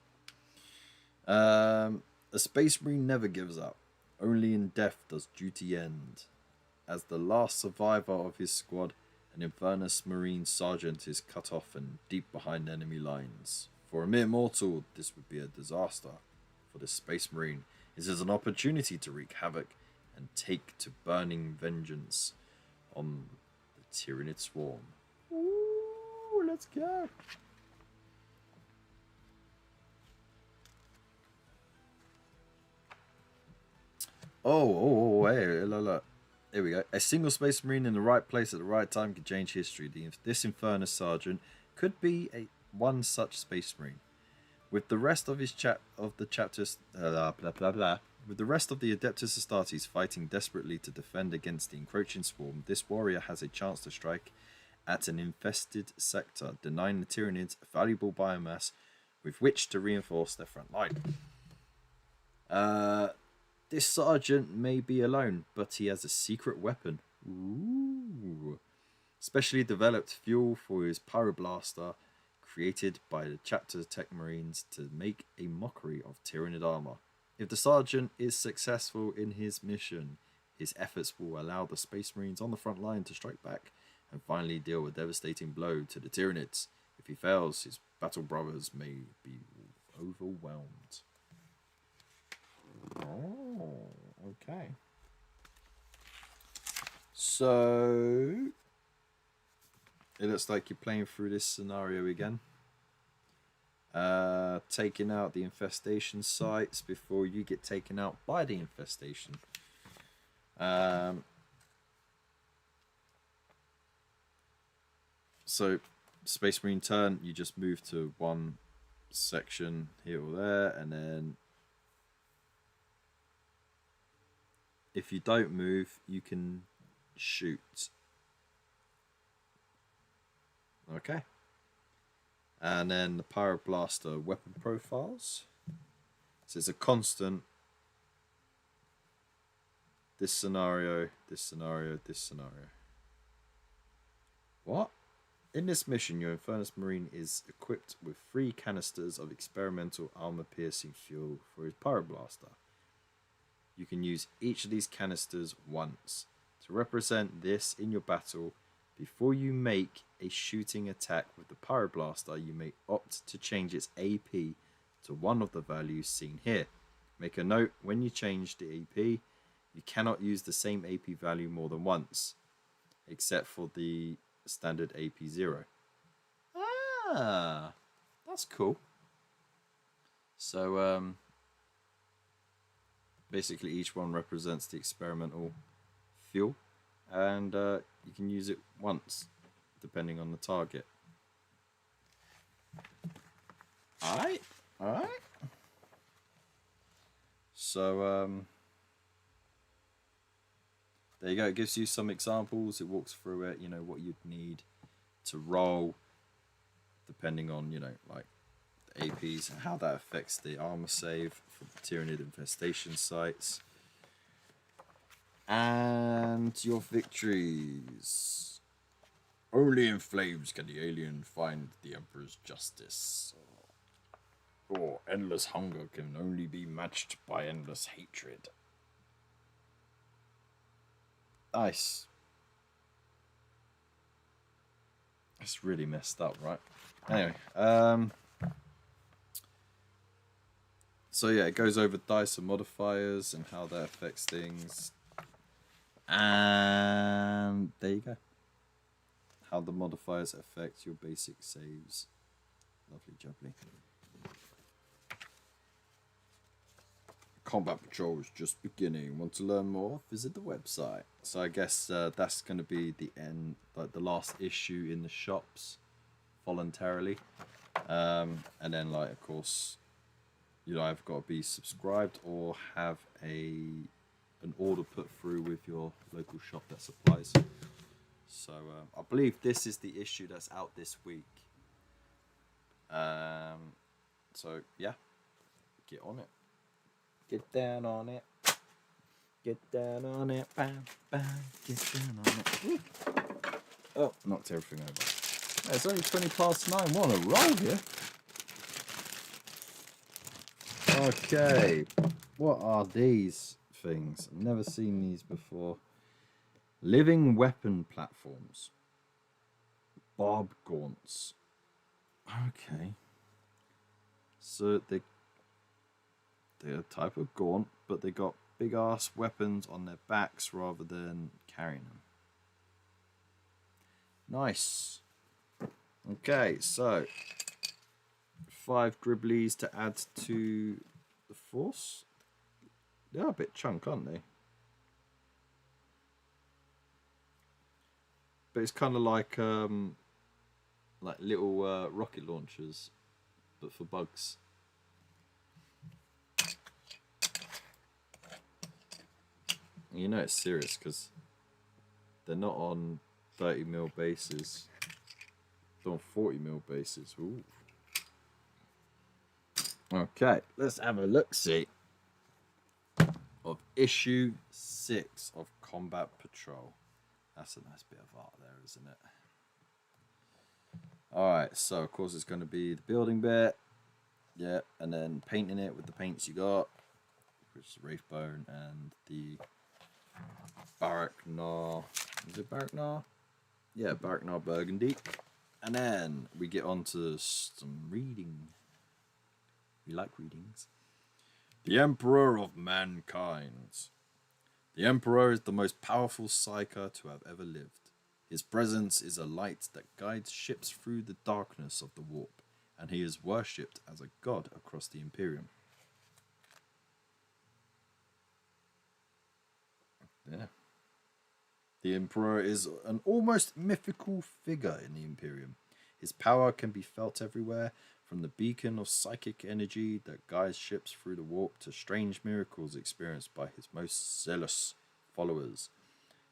A Space Marine never gives up. Only in death does duty end. As the last survivor of his squad, an Infernus Marine Sergeant is cut off and deep behind enemy lines. For a mere mortal, this would be a disaster. For the Space Marine, it is an opportunity to wreak havoc and take to burning vengeance on the Tyranid Swarm. Ooh, let's go! Oh, hey, look. Here we go. A single Space Marine in the right place at the right time can change history. This Infernus Sergeant could be one such Space Marine. With the rest of the chapters, with the rest of the Adeptus Astartes fighting desperately to defend against the encroaching swarm, this warrior has a chance to strike at an infested sector, denying the Tyranids valuable biomass with which to reinforce their front line. This sergeant may be alone, but he has a secret weapon. Ooh. Specially developed fuel for his pyroblaster, created by the chapter Tech Marines to make a mockery of Tyranid armor. If the sergeant is successful in his mission, his efforts will allow the Space Marines on the front line to strike back and finally deal a devastating blow to the Tyranids. If he fails, his battle brothers may be overwhelmed. Oh, okay. So it looks like you're playing through this scenario again. Taking out the infestation sites before you get taken out by the infestation. So Space Marine turn, you just move to one section here or there, and then if you don't move, you can shoot. Okay. And then the Pyroblaster weapon profiles. So it's a constant. This scenario, this scenario, this scenario. What? In this mission, your Infernus Marine is equipped with 3 canisters of experimental armor-piercing fuel for his Pyroblaster. You can use each of these canisters once. To represent this in your battle, before you make a shooting attack with the Pyroblaster, you may opt to change its AP to one of the values seen here. Make a note, when you change the AP, you cannot use the same AP value more than once, except for the standard AP 0. Ah, that's cool. So, basically each one represents the experimental fuel, and you can use it once, depending on the target. Alright. So, there you go. It gives you some examples. It walks through it, you know, what you'd need to roll, depending on, you know, like the APs and how that affects the armor save for the Tyranid infestation sites. And your victories. Only in flames can the alien find the Emperor's justice. Or endless hunger can only be matched by endless hatred. Nice. It's really messed up, right? Anyway, so yeah, it goes over dice and modifiers and how that affects things. And there you go. How the modifiers affect your basic saves. Lovely jubbly. Combat Patrol is just beginning. Want to learn more? Visit the website. So I guess that's going to be the end, like the last issue in the shops, voluntarily. And then, like, of course, you either got to be subscribed or have an order put through with your local shop that supplies. So I believe this is the issue that's out this week. So yeah, get on it. Get down on it. Get down on it. Bam, bam. Get down on it. Woo. Oh, knocked everything over. It's only 20 past 9. What a roll here. Okay. What are these things? I've never seen these before. Living weapon platforms. Barb gaunts. Okay. So they're a type of gaunt, but they got big ass weapons on their backs rather than carrying them. Nice. Okay, so 5 Gribblies to add to the force. They're a bit chunk, aren't they? But it's kind of like little rocket launchers, but for bugs. You know it's serious because they're not on 30mm bases. They're on 40mm bases. Ooh. Okay, let's have a look-see of issue 6 of Combat Patrol. That's a nice bit of art there, isn't it? Alright, so of course it's going to be the building bit. Yeah, and then painting it with the paints you got, which is Wraithbone and the Baraknar. Is it Baraknar? Yeah, Baraknar Burgundy. And then we get on to some reading. We like readings. The Emperor of Mankind. The Emperor is the most powerful Psyker to have ever lived. His presence is a light that guides ships through the darkness of the warp, and he is worshipped as a god across the Imperium. Yeah. The Emperor is an almost mythical figure in the Imperium. His power can be felt everywhere, from the beacon of psychic energy that guides ships through the warp to strange miracles experienced by his most zealous followers,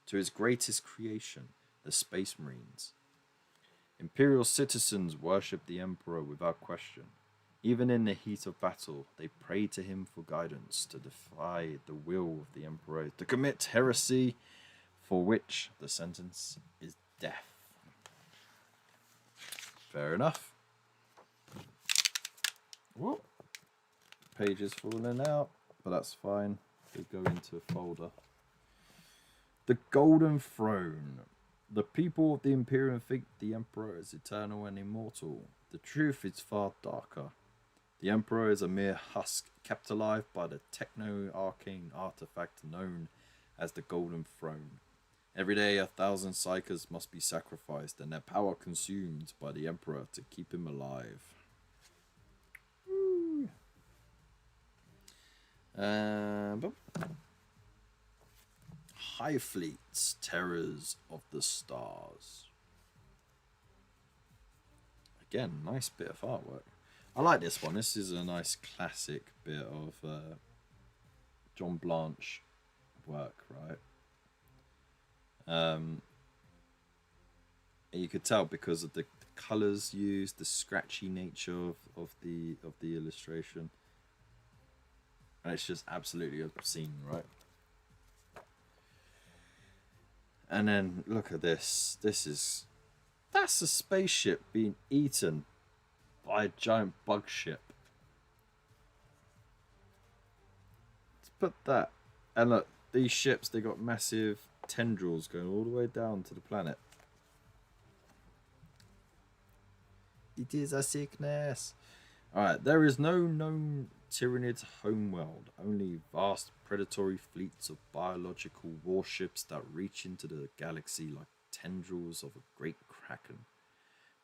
to his greatest creation, the Space Marines. Imperial citizens worship the Emperor without question. Even in the heat of battle, they pray to him for guidance to defy the will of the Emperor, to commit heresy, for which the sentence is death. Fair enough. Whoa. Pages falling out, but that's fine. They go into a folder. The Golden Throne. The people of the Imperium think the Emperor is eternal and immortal. The truth is far darker. The Emperor is a mere husk kept alive by the techno-arcane artifact known as the Golden Throne. Every day 1,000 Psykers must be sacrificed and their power consumed by the Emperor to keep him alive. High Fleet's Terrors of the Stars. Again, nice bit of artwork. I like this one. This is a nice classic bit of John Blanche work, right? You could tell because of the colours used, the scratchy nature of the illustration, and it's just absolutely obscene, right? And then look at this. That's a spaceship being eaten by a giant bug ship. Let's put that. And look, these ships, they got massive tendrils going all the way down to the planet. It is a sickness. Alright, there is no known Tyranid homeworld, only vast predatory fleets of biological warships that reach into the galaxy like tendrils of a great kraken.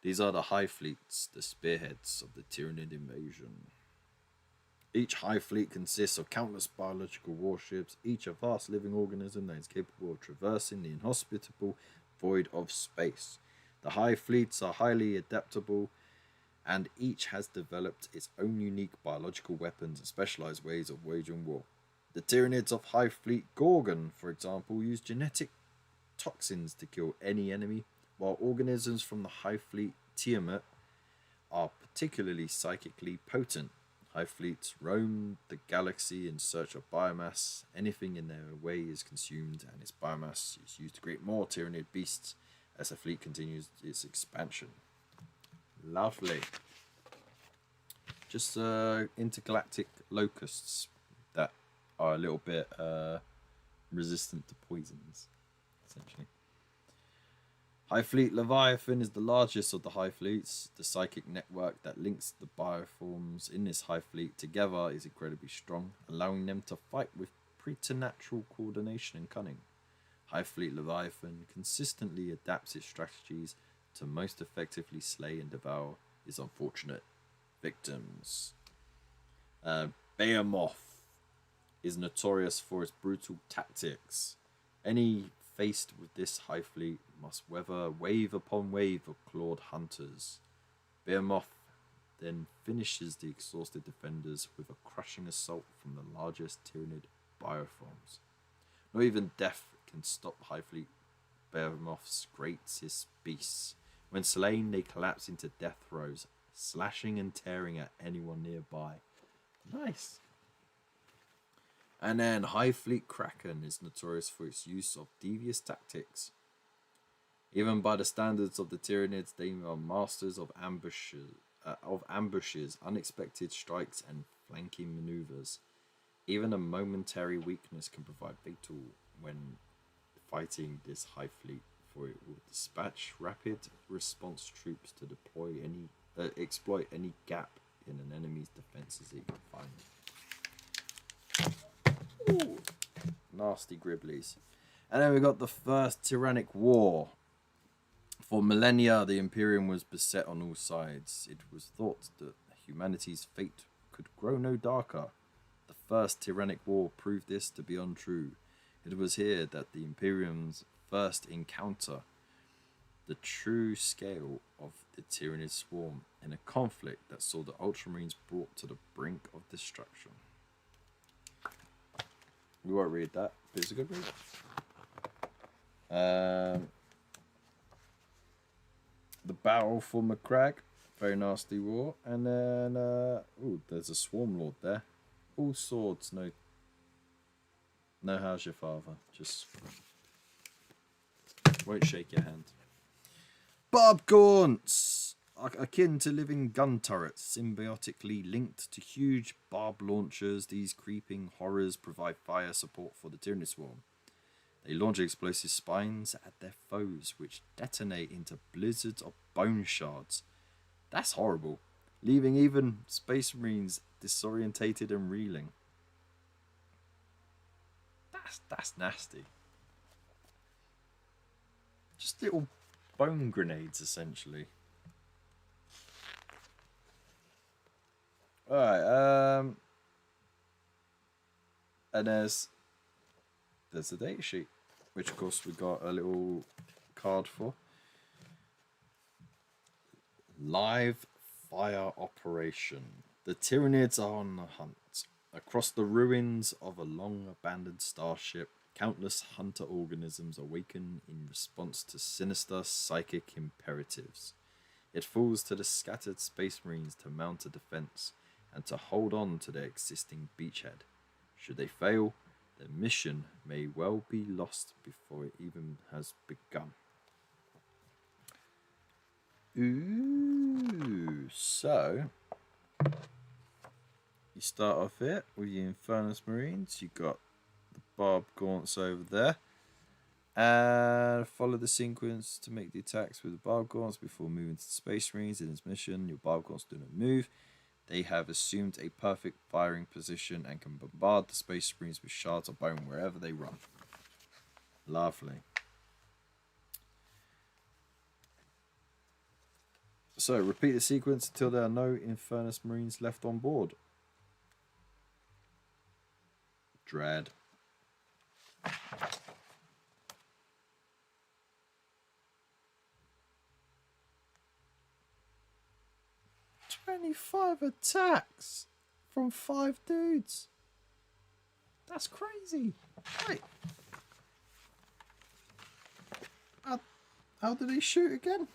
These are the High Fleets, the spearheads of the Tyranid invasion. Each High Fleet consists of countless biological warships, each a vast living organism that is capable of traversing the inhospitable void of space. The High Fleets are highly adaptable, and each has developed its own unique biological weapons and specialized ways of waging war. The Tyranids of High Fleet Gorgon, for example, use genetic toxins to kill any enemy, while organisms from the High Fleet Tiamat are particularly psychically potent. High Fleets roam the galaxy in search of biomass. Anything in their way is consumed, and its biomass is used to create more Tyranid beasts as the fleet continues its expansion. Lovely. Just intergalactic locusts that are a little bit resistant to poisons, essentially. High Fleet Leviathan is the largest of the High Fleets. The psychic network that links the bioforms in this High Fleet together is incredibly strong, allowing them to fight with preternatural coordination and cunning. High Fleet Leviathan consistently adapts its strategies to most effectively slay and devour its unfortunate victims. Behemoth is notorious for its brutal tactics. Any faced with this High Fleet must weather wave upon wave of clawed hunters. Behemoth then finishes the exhausted defenders with a crushing assault from the largest Tyranid bioforms. Not even death can stop High Fleet Behemoth's greatest beasts. When slain, they collapse into death throes, slashing and tearing at anyone nearby. Nice. And then High Fleet Kraken is notorious for its use of devious tactics. Even by the standards of the Tyranids, they are masters of ambushes, unexpected strikes, and flanking maneuvers. Even a momentary weakness can provide fatal when fighting this high fleet, for it will dispatch rapid response troops to exploit any gap in an enemy's defenses it can find. Ooh, nasty Gribblies. And then we got the First Tyrannic War. For millennia, the Imperium was beset on all sides. It was thought that humanity's fate could grow no darker. The First Tyrannic War proved this to be untrue. It was here that the Imperium's first encounter the true scale of the Tyranid swarm in a conflict that saw the Ultramarines brought to the brink of destruction. We won't read that, but it's a good read. The Battle for Macragge, very nasty war. And then, ooh, there's a Swarm Lord there. All swords, no, how's your father? Just won't shake your hand. Barb Gaunts, akin to living gun turrets, symbiotically linked to huge barb launchers. These creeping horrors provide fire support for the Tyranid swarm. They launch explosive spines at their foes, which detonate into blizzards of bone shards. That's horrible, leaving even Space Marines disorientated and reeling. That's nasty. Just little bone grenades, essentially. Alright, and there's the data sheet, which of course we got a little card for. Live fire operation. The Tyranids are on the hunt. Across the ruins of a long abandoned starship, countless hunter organisms awaken in response to sinister psychic imperatives. It falls to the scattered Space Marines to mount a defense and to hold on to their existing beachhead. Should they fail, their mission may well be lost before it even has begun. Ooh, so you start off here with your Infernus Marines. You got the Barb Gaunts over there. And follow the sequence to make the attacks with the Barb Gaunts before moving to the Space Marines. In this mission, your Barb Gaunts do not move. They have assumed a perfect firing position and can bombard the Space Marines with shards of bone wherever they run. Lovely. So, repeat the sequence until there are no Infernus Marines left on board. Dread. "25 attacks from 5 dudes. That's crazy. Wait. How did he shoot again?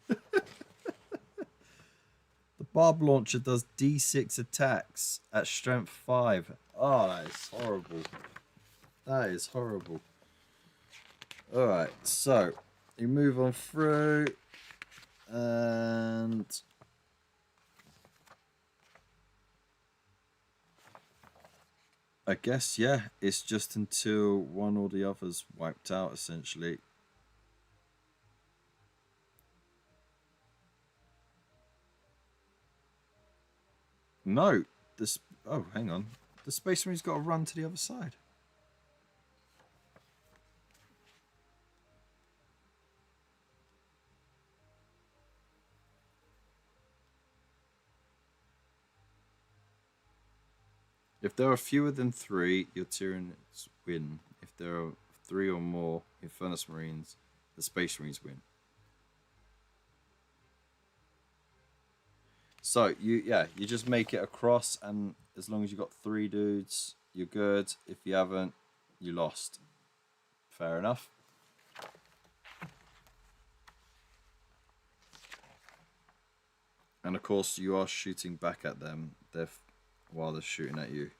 The Barb Launcher does D6 attacks at strength 5. Oh, that is horrible. That is horrible. Alright, so you move on through and I guess, yeah, it's just until one or the other's wiped out, essentially. No, this. Oh, hang on. The Space Marine's got to run to the other side. If there are fewer than 3, your Tyranids win. If there are 3 or more Infernus Marines, the Space Marines win. So you just make it across, and as long as you got 3 dudes, you're good. If you haven't, you lost. Fair enough. And of course, you are shooting back at them while they're shooting at you.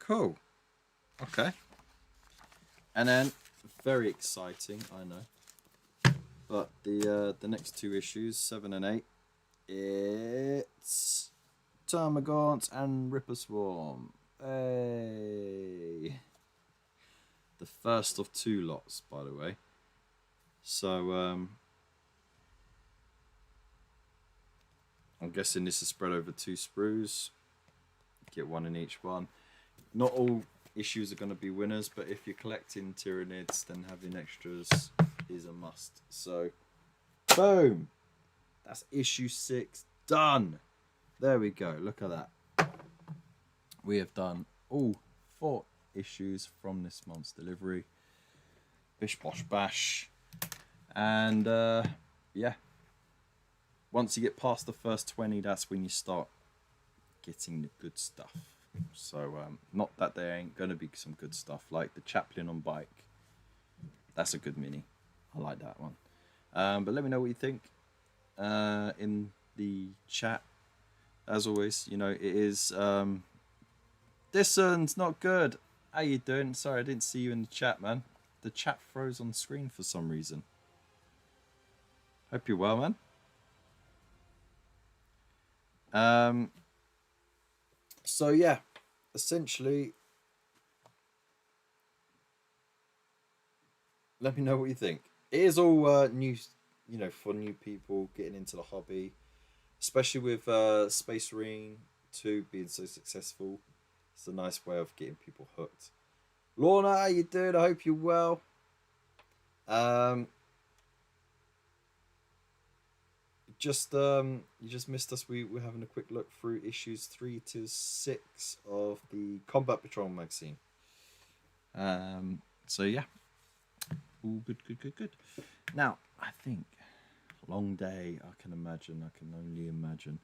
Cool. Okay. And then, very exciting, I know. But the next two issues, 7 and 8, it's Termagant and Ripper Swarm. Hey. The first of two lots, by the way. So I'm guessing this is spread over two sprues. Get one in each one. Not all issues are going to be winners, but if you're collecting Tyranids, then having extras is a must. So, boom! That's issue 6 done. There we go. Look at that. We have done all 4 issues from this month's delivery. Bish bosh bash. And yeah. Once you get past the first 20, that's when you start getting the good stuff. So not that there ain't gonna be some good stuff, like the Chaplin on bike. That's a good mini. I like that one. But let me know what you think in the chat. As always, you know, it is this one's not good. How you doing? Sorry, I didn't see you in the chat, man. The chat froze on screen for some reason. Hope you're well, man. So yeah, essentially, let me know what you think. It is all new, you know, for new people getting into the hobby, especially with Space Marine 2 being so successful. It's a nice way of getting people hooked. Lorna, how you doing? I hope you're well. You just missed us. We're having a quick look through issues 3 to 6 of the Combat Patrol magazine. So yeah, all good. Now I think long day. I can only imagine.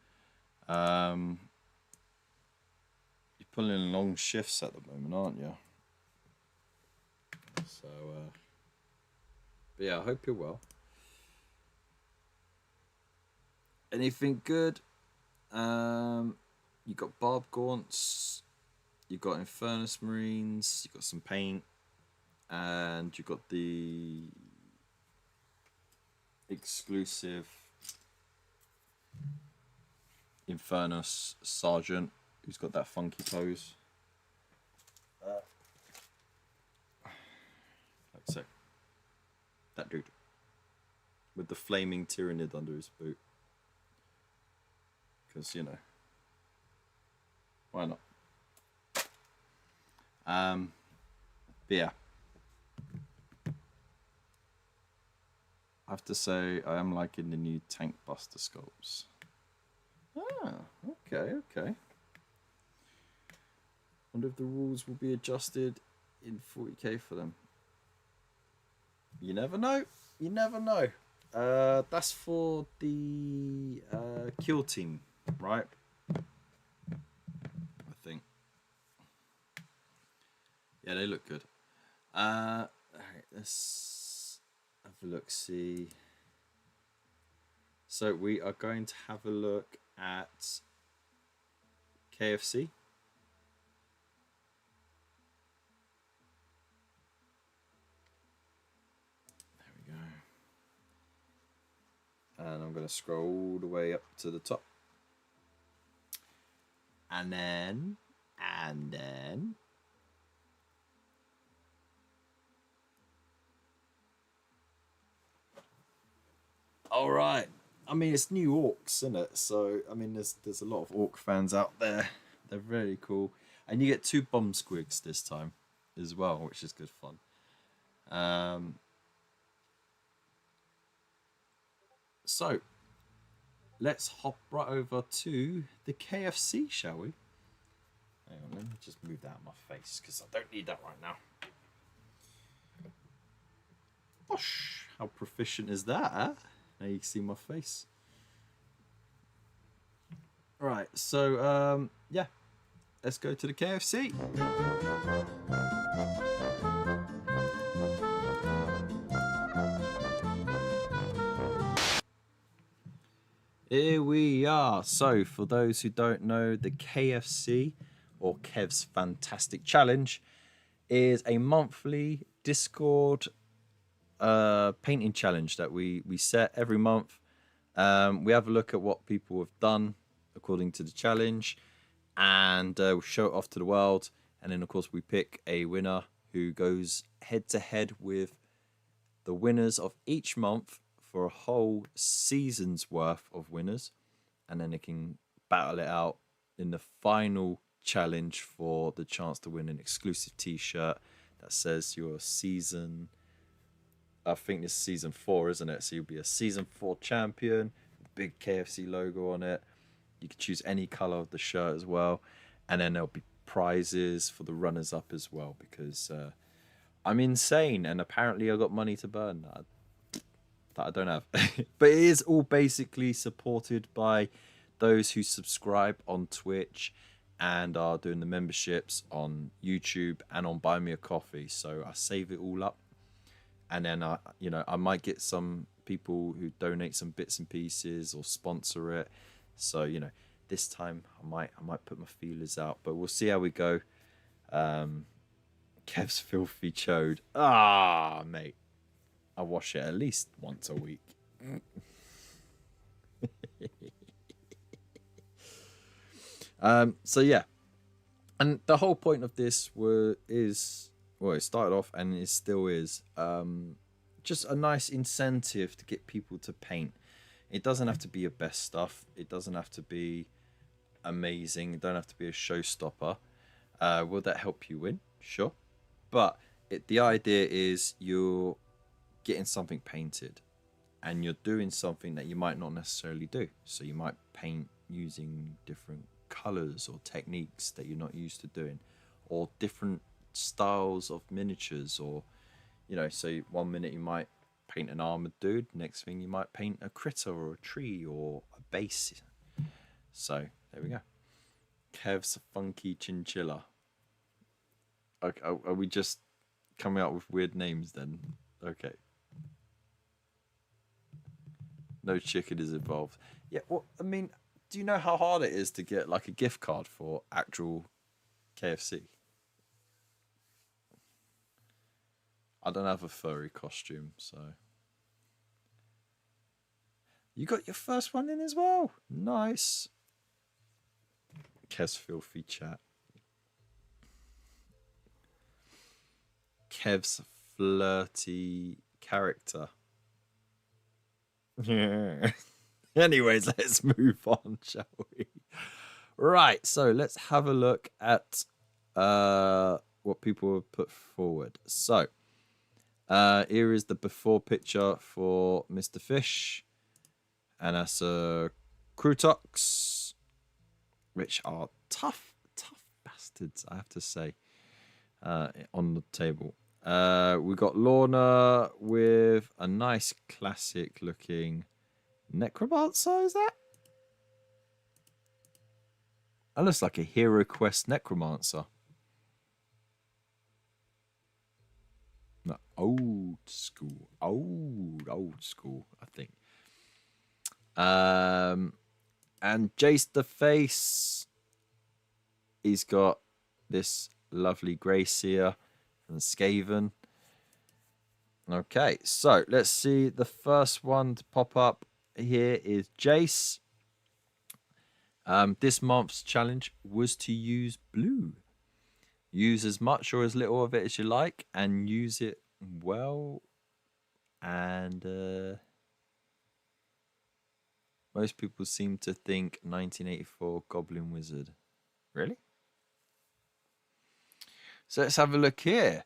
You're pulling long shifts at the moment, aren't you? So but yeah, I hope you're well. Anything good? You got Barb Gaunts, you got Infernus Marines, you got some paint, and you got the exclusive Infernus Sergeant, who's got that funky pose. Like so. That dude. With the flaming Tyranid under his boot. Because, you know, why not? But yeah, I have to say I am liking the new Tank Buster sculpts. Ah, okay. Wonder if the rules will be adjusted in 40k for them. You never know. That's for the kill team, right? I think. Yeah, they look good. Alright, let's have a look, see. So we are going to have a look at KFC. There we go. And I'm going to scroll all the way up to the top. And then all right. I mean, it's new orcs, isn't it? So, I mean, there's a lot of orc fans out there. They're very cool. And you get 2 bomb squigs this time as well, which is good fun. So, let's hop right over to the KFC, shall we? Hang on, let me just move that out of my face because I don't need that right now. Gosh, how proficient is that, huh? Now you can see my face. Right, so yeah, let's go to the KFC. Here we are. So for those who don't know, the KFC, or Kev's Fantastic Challenge, is a monthly Discord a painting challenge that we set every month. We have a look at what people have done according to the challenge, and we show it off to the world. And then, of course, we pick a winner who goes head to head with the winners of each month for a whole season's worth of winners, and then they can battle it out in the final challenge for the chance to win an exclusive T-shirt that says your season. I think this is season 4, isn't it? So you'll be a season 4 champion, big KFC logo on it. You can choose any color of the shirt as well, and then there'll be prizes for the runners up as well, because I'm insane and apparently I got money to burn that I don't have. But it is all basically supported by those who subscribe on Twitch and are doing the memberships on YouTube and on Buy Me a Coffee. So I save it all up, and then I might get some people who donate some bits and pieces or sponsor it. So this time I might put my feelers out, but we'll see how we go. Kev's filthy chode. Mate, I wash it at least once a week. So yeah, and the whole point of this it started off and it still is just a nice incentive to get people to paint. It doesn't have to be your best stuff. It doesn't have to be amazing. It don't have to be a showstopper. Will that help you win? Sure. But the idea is you're getting something painted and you're doing something that you might not necessarily do. So you might paint using different colors or techniques that you're not used to doing, or different styles of miniatures, or so one minute you might paint an armored dude, next thing you might paint a critter or a tree or a base. So there we go. Kev's funky chinchilla. Okay, are we just coming up with weird names then? Okay. No chicken is involved. Yeah, well, I mean, do you know how hard it is to get like a gift card for actual KFC? I don't have a furry costume, so. You got your first one in as well. Nice. Kev's filthy chat. Kev's flirty character. Anyways, let's move on, shall we? Right, so let's have a look at what people have put forward. So, here is the before picture for Mr. Fish, and that's Crutox, which are tough bastards, I have to say, on the table. We got Lorna with a nice classic looking Necromancer, is that? That looks like a Hero Quest Necromancer. No, old school, I think. And Jace the Face, he's got this lovely grey seer from Skaven. Okay, so let's see. The first one to pop up here is Jace. This month's challenge was to use blue. Use as much or as little of it as you like, and use it well. And most people seem to think 1984 Goblin Wizard. Really? So let's have a look here.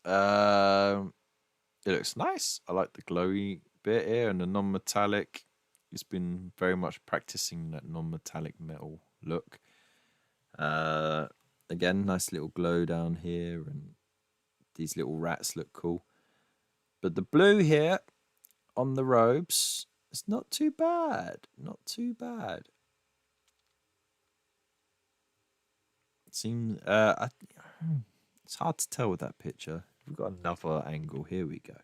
It looks nice. I like the glowy bit here and the non-metallic. It's been very much practicing that non-metallic metal look. Again, nice little glow down here, and these little rats look cool. But the blue here on the robes, it's not too bad. Not too bad. It seems it's hard to tell with that picture. We've got another angle. Here we go.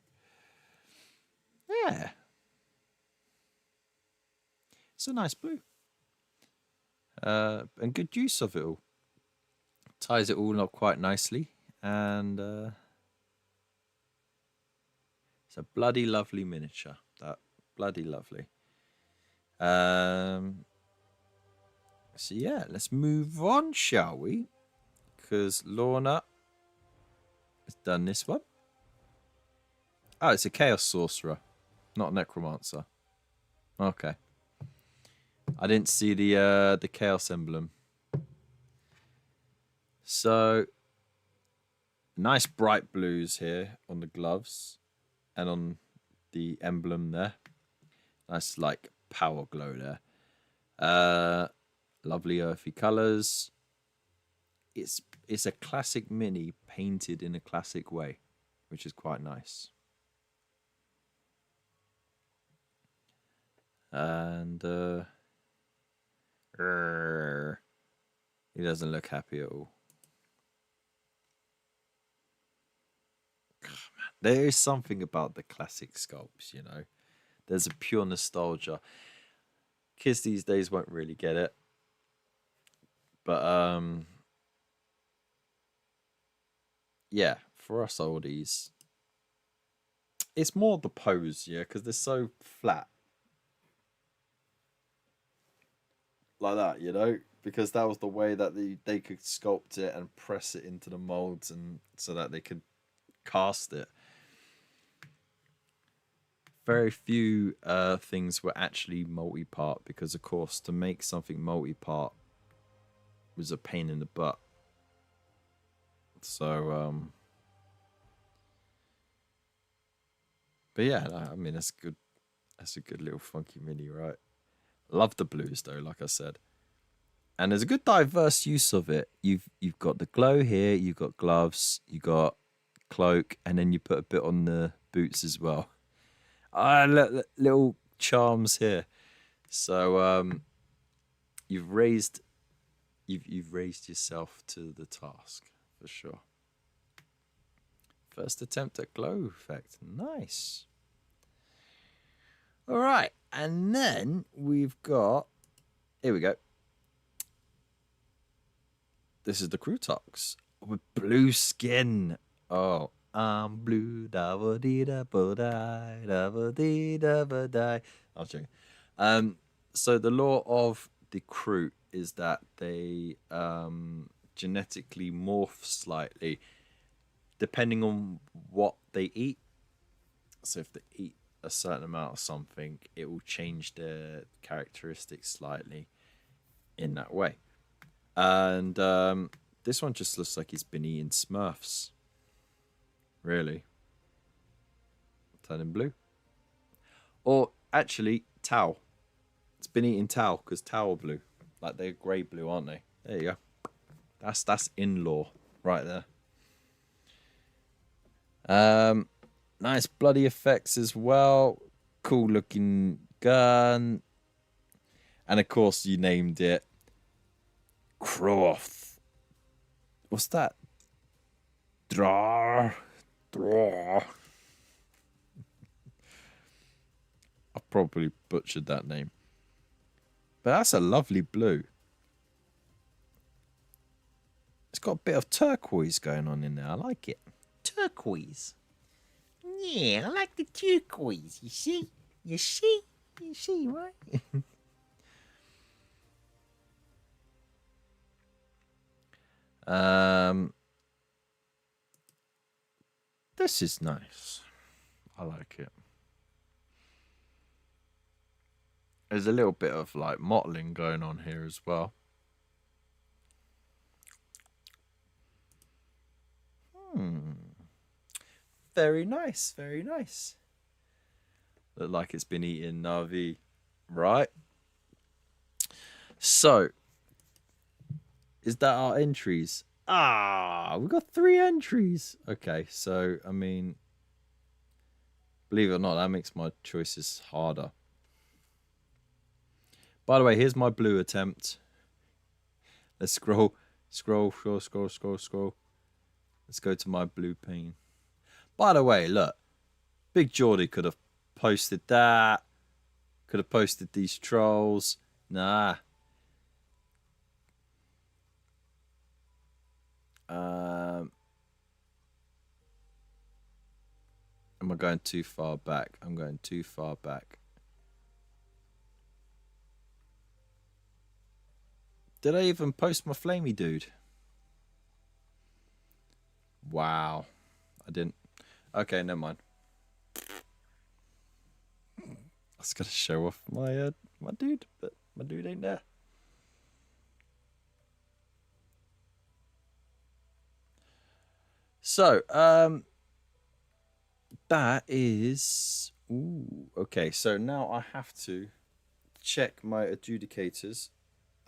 Yeah. It's a nice blue. And good use of it all. Ties it all up quite nicely. And It's a bloody lovely miniature. That bloody lovely. So yeah, let's move on, shall we? Because Lorna has done this one. Oh, it's a Chaos Sorcerer, not a Necromancer. Okay. I didn't see the Chaos emblem. So nice bright blues here on the gloves and on the emblem there. Nice like power glow there. Lovely earthy colours. It's a classic mini painted in a classic way, which is quite nice. And he doesn't look happy at all. There is something about the classic sculpts, you know. There's a pure nostalgia. Kids these days won't really get it. But yeah, for us oldies, it's more the pose, yeah, because they're so flat. Like that, you know? Because that was the way that they could sculpt it and press it into the molds and so that they could cast it. Very few things were actually multi-part because, of course, to make something multi-part was a pain in the butt. So, but yeah, I mean, that's good. That's a good little funky mini, right? Love the blues though, like I said, and there's a good diverse use of it. You've got the glow here, you've got gloves, you got cloak, and then you put a bit on the boots as well. Little charms here. So you've raised yourself to the task for sure. First attempt at glow effect. Nice. All right, and then we've got, here we go. This is the Crutox with blue skin. Oh, I'm blue, da ba dee da ba die, da ba dee da ba die. I'll show you. So the law of the Crute is that they genetically morph slightly depending on what they eat. So if they eat a certain amount of something, it will change their characteristics slightly in that way. And this one just looks like he's been eating Smurfs. Really. Turning blue. Or actually, Tau. It's been eating Tau because Tau are blue. Like they're grey blue, aren't they? There you go. That's in-law right there. Nice bloody effects as well. Cool looking gun. And of course you named it Croft. What's that? Draw. I probably butchered that name. But that's a lovely blue. It's got a bit of turquoise going on in there. I like it. Turquoise. Yeah, I like the turquoise. You see? You see? You see, right? This is nice. I like it. There's a little bit of like mottling going on here as well. Very nice, very nice. Look like it's been eating Navi, right? So, is that our entries? We've got 3 entries. Okay, so, I mean, believe it or not, that makes my choices harder. By the way, here's my blue attempt. Let's scroll. Let's go to my blue pane. By the way, look. Big Geordie could have posted that. Could have posted these trolls. Nah. Am I going too far back? I'm going too far back. Did I even post my flamey dude? Wow. I didn't. Okay, never mind. I was going to show off my dude, but my dude ain't there. So, that is... Ooh, okay, so now I have to check my adjudicators.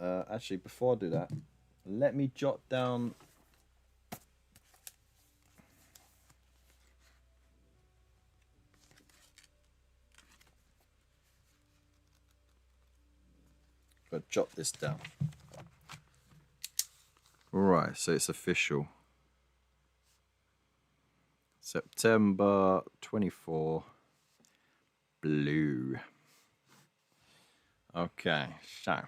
Actually, before I do that, let me jot down... I'll jot this down. Right, so it's official. September 24, blue. Okay, so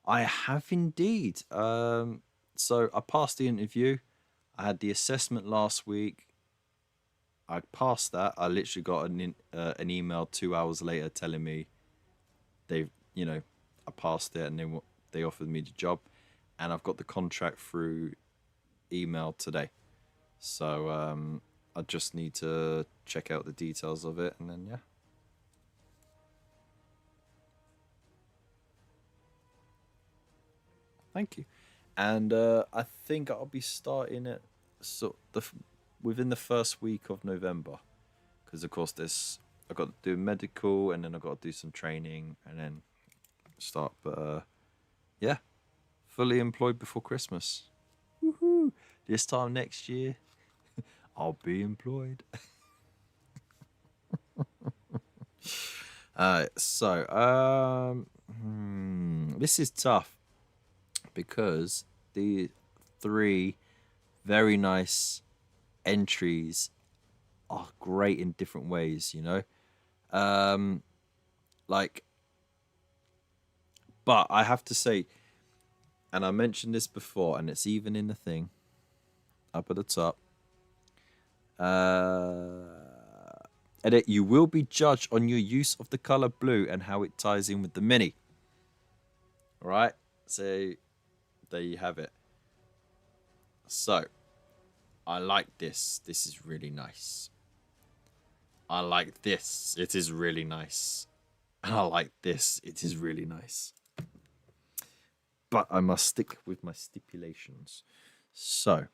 I have indeed. So I passed the interview. I had the assessment last week. I passed that. I literally got an email 2 hours later telling me I passed it and they offered me the job, and I've got the contract through email today. So I just need to check out the details of it, and then yeah. Thank you. And I think I'll be starting it within the first week of November, because of course I got to do medical, and then I got to do some training, and then start. But yeah, fully employed before Christmas. Woohoo! This time next year, I'll be employed. This is tough because the 3 very nice entries are great in different ways, but I have to say, and I mentioned this before, and it's even in the thing up at the top. Edit, you will be judged on your use of the color blue and how it ties in with the mini. All right, so there you have it. So I like this. This is really nice. I like this. It is really nice. And I like this. It is really nice. But I must stick with my stipulations. So.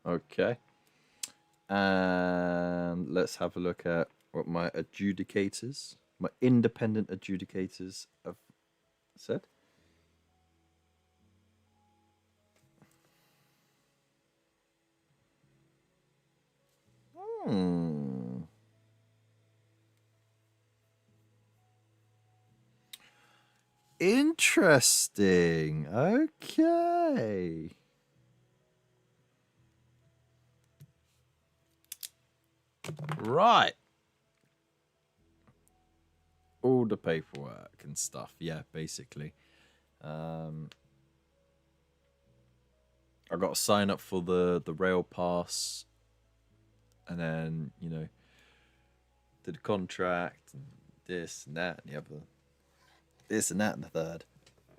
Okay. And let's have a look at what my adjudicators, my independent adjudicators have said. Interesting. Okay. Right. All the paperwork and stuff. Yeah, basically. I got to sign up for the rail pass, and then did the contract and this and that and the other, this and that and the third.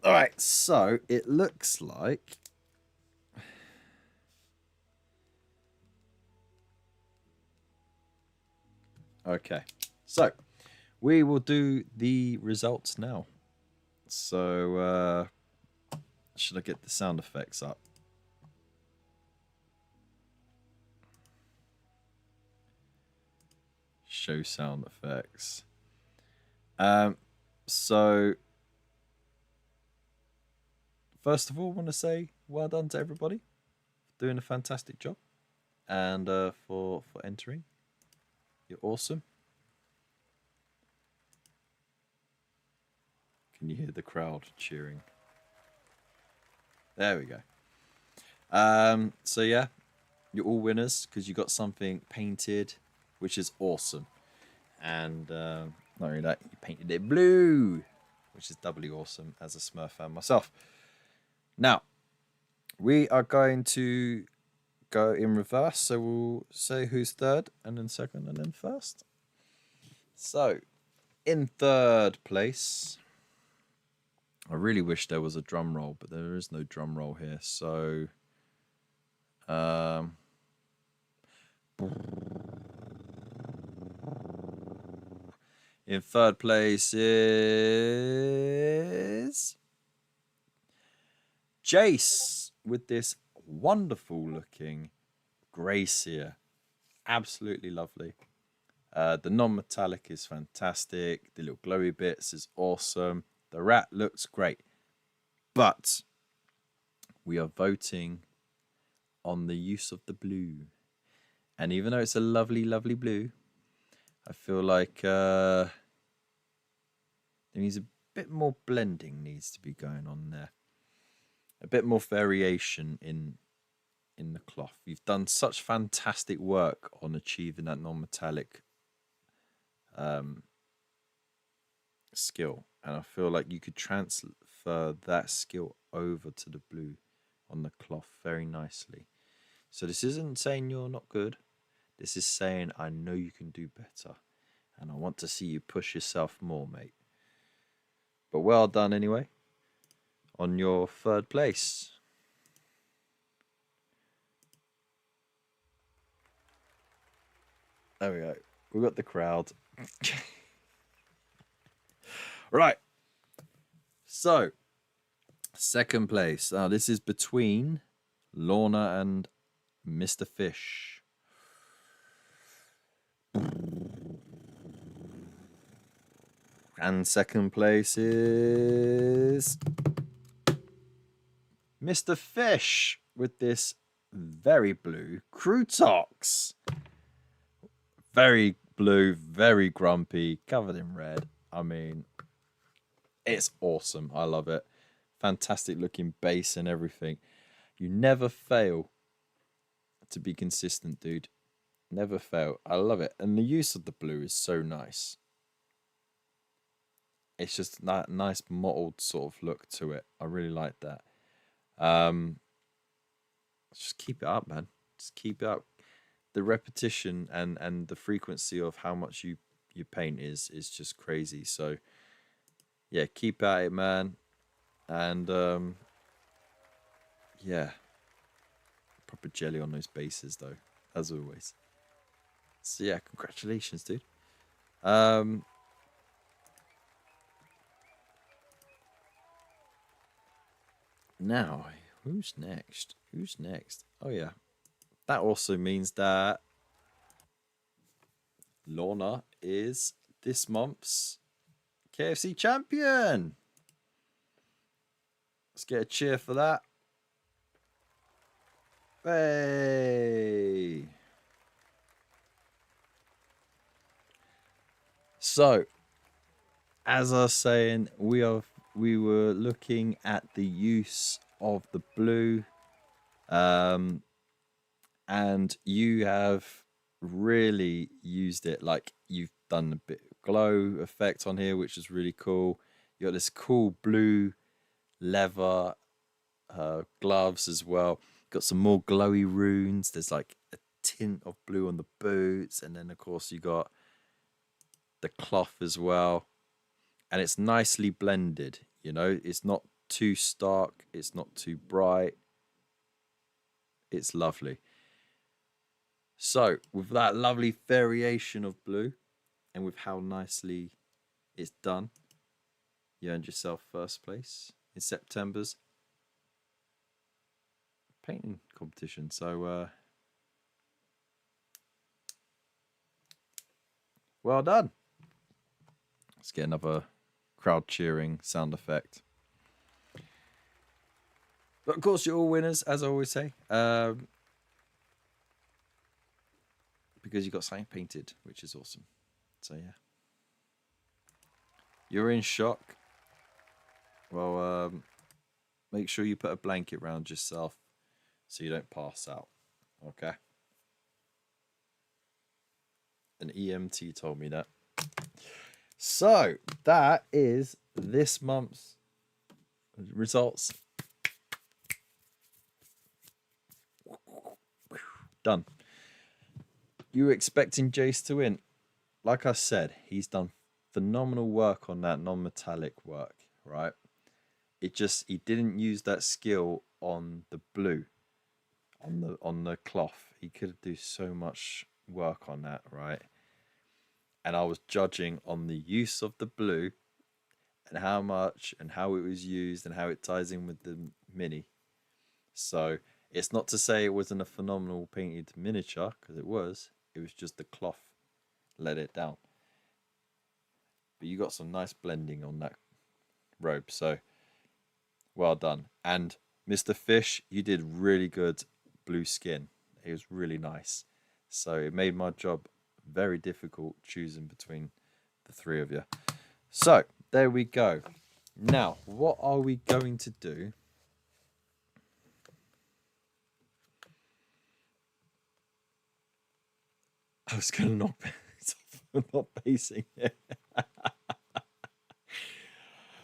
All right, so it looks like okay. So we will do the results now. So should I get the sound effects up? Show sound effects. So first of all, I want to say well done to everybody for doing a fantastic job, and for entering. You're awesome. Can you hear the crowd cheering? There we go. So yeah, you're all winners because you got something painted, which is awesome. And not only that, you painted it blue, which is doubly awesome as a Smurf fan myself. Now, we are going to go in reverse. So we'll say who's third, and then second, and then first. So, in third place, I really wish there was a drum roll, but there is no drum roll here. So, in third place is Jace with this wonderful looking Gracier. Absolutely lovely. The non-metallic is fantastic. The little glowy bits is awesome. The rat looks great. But we are voting on the use of the blue. And even though it's a lovely, lovely blue, I feel like there needs a bit more blending needs to be going on there. A bit more variation in the cloth. You've done such fantastic work on achieving that non-metallic skill, and I feel like you could transfer that skill over to the blue on the cloth very nicely. So this isn't saying you're not good. This is saying I know you can do better, and I want to see you push yourself more, mate. But well done anyway on your third place. There we go. We got the crowd. Right. So, second place. Now, this is between Lorna and Mr. Fish. And second place is Mr. Fish with this very blue Crutox. Very blue, very grumpy, covered in red. I mean, it's awesome. I love it. Fantastic looking base and everything. You never fail to be consistent, dude. Never fail. I love it. And the use of the blue is so nice. It's just that nice mottled sort of look to it. I really like that. Just keep it up, man. Just keep it up. The repetition and the frequency of how much you paint is just crazy. So yeah, keep at it, man. And yeah, proper jelly on those bases though, as always. So yeah, congratulations, dude. Now, who's next? Who's next? Oh yeah, that also means that Lorna is this month's KFC champion. Let's get a cheer for that. Hey. So, as I was saying, we were looking at the use of the blue, and you have really used it. Like, you've done a bit of glow effect on here, which is really cool. You got this cool blue leather gloves as well. Got some more glowy runes. There's like a tint of blue on the boots, and then of course you got the cloth as well, and it's nicely blended. You know, it's not too stark, it's not too bright. It's lovely. So with that lovely variation of blue, and with how nicely it's done, you earned yourself first place in September's painting competition. So well done. Let's get another crowd cheering sound effect. But of course, you're all winners, as I always say, because you got something painted, which is awesome. So yeah, you're in shock. Well, make sure you put a blanket around yourself so you don't pass out. Okay. An EMT told me that. So that is this month's results. Done. You were expecting Jace to win. Like I said, he's done phenomenal work on that non-metallic work, right? He didn't use that skill on the blue, on the cloth. He could do so much work on that, right? And I was judging on the use of the blue and how much and how it was used and how it ties in with the mini. So it's not to say it wasn't a phenomenal painted miniature, because it was. It was just the cloth let it down. But you got some nice blending on that robe, so well done. And Mr. Fish, you did really good blue skin. It was really nice. So it made my job very difficult choosing between the three of you. So there we go. Now, what are we going to do? I was going to knock not basing it.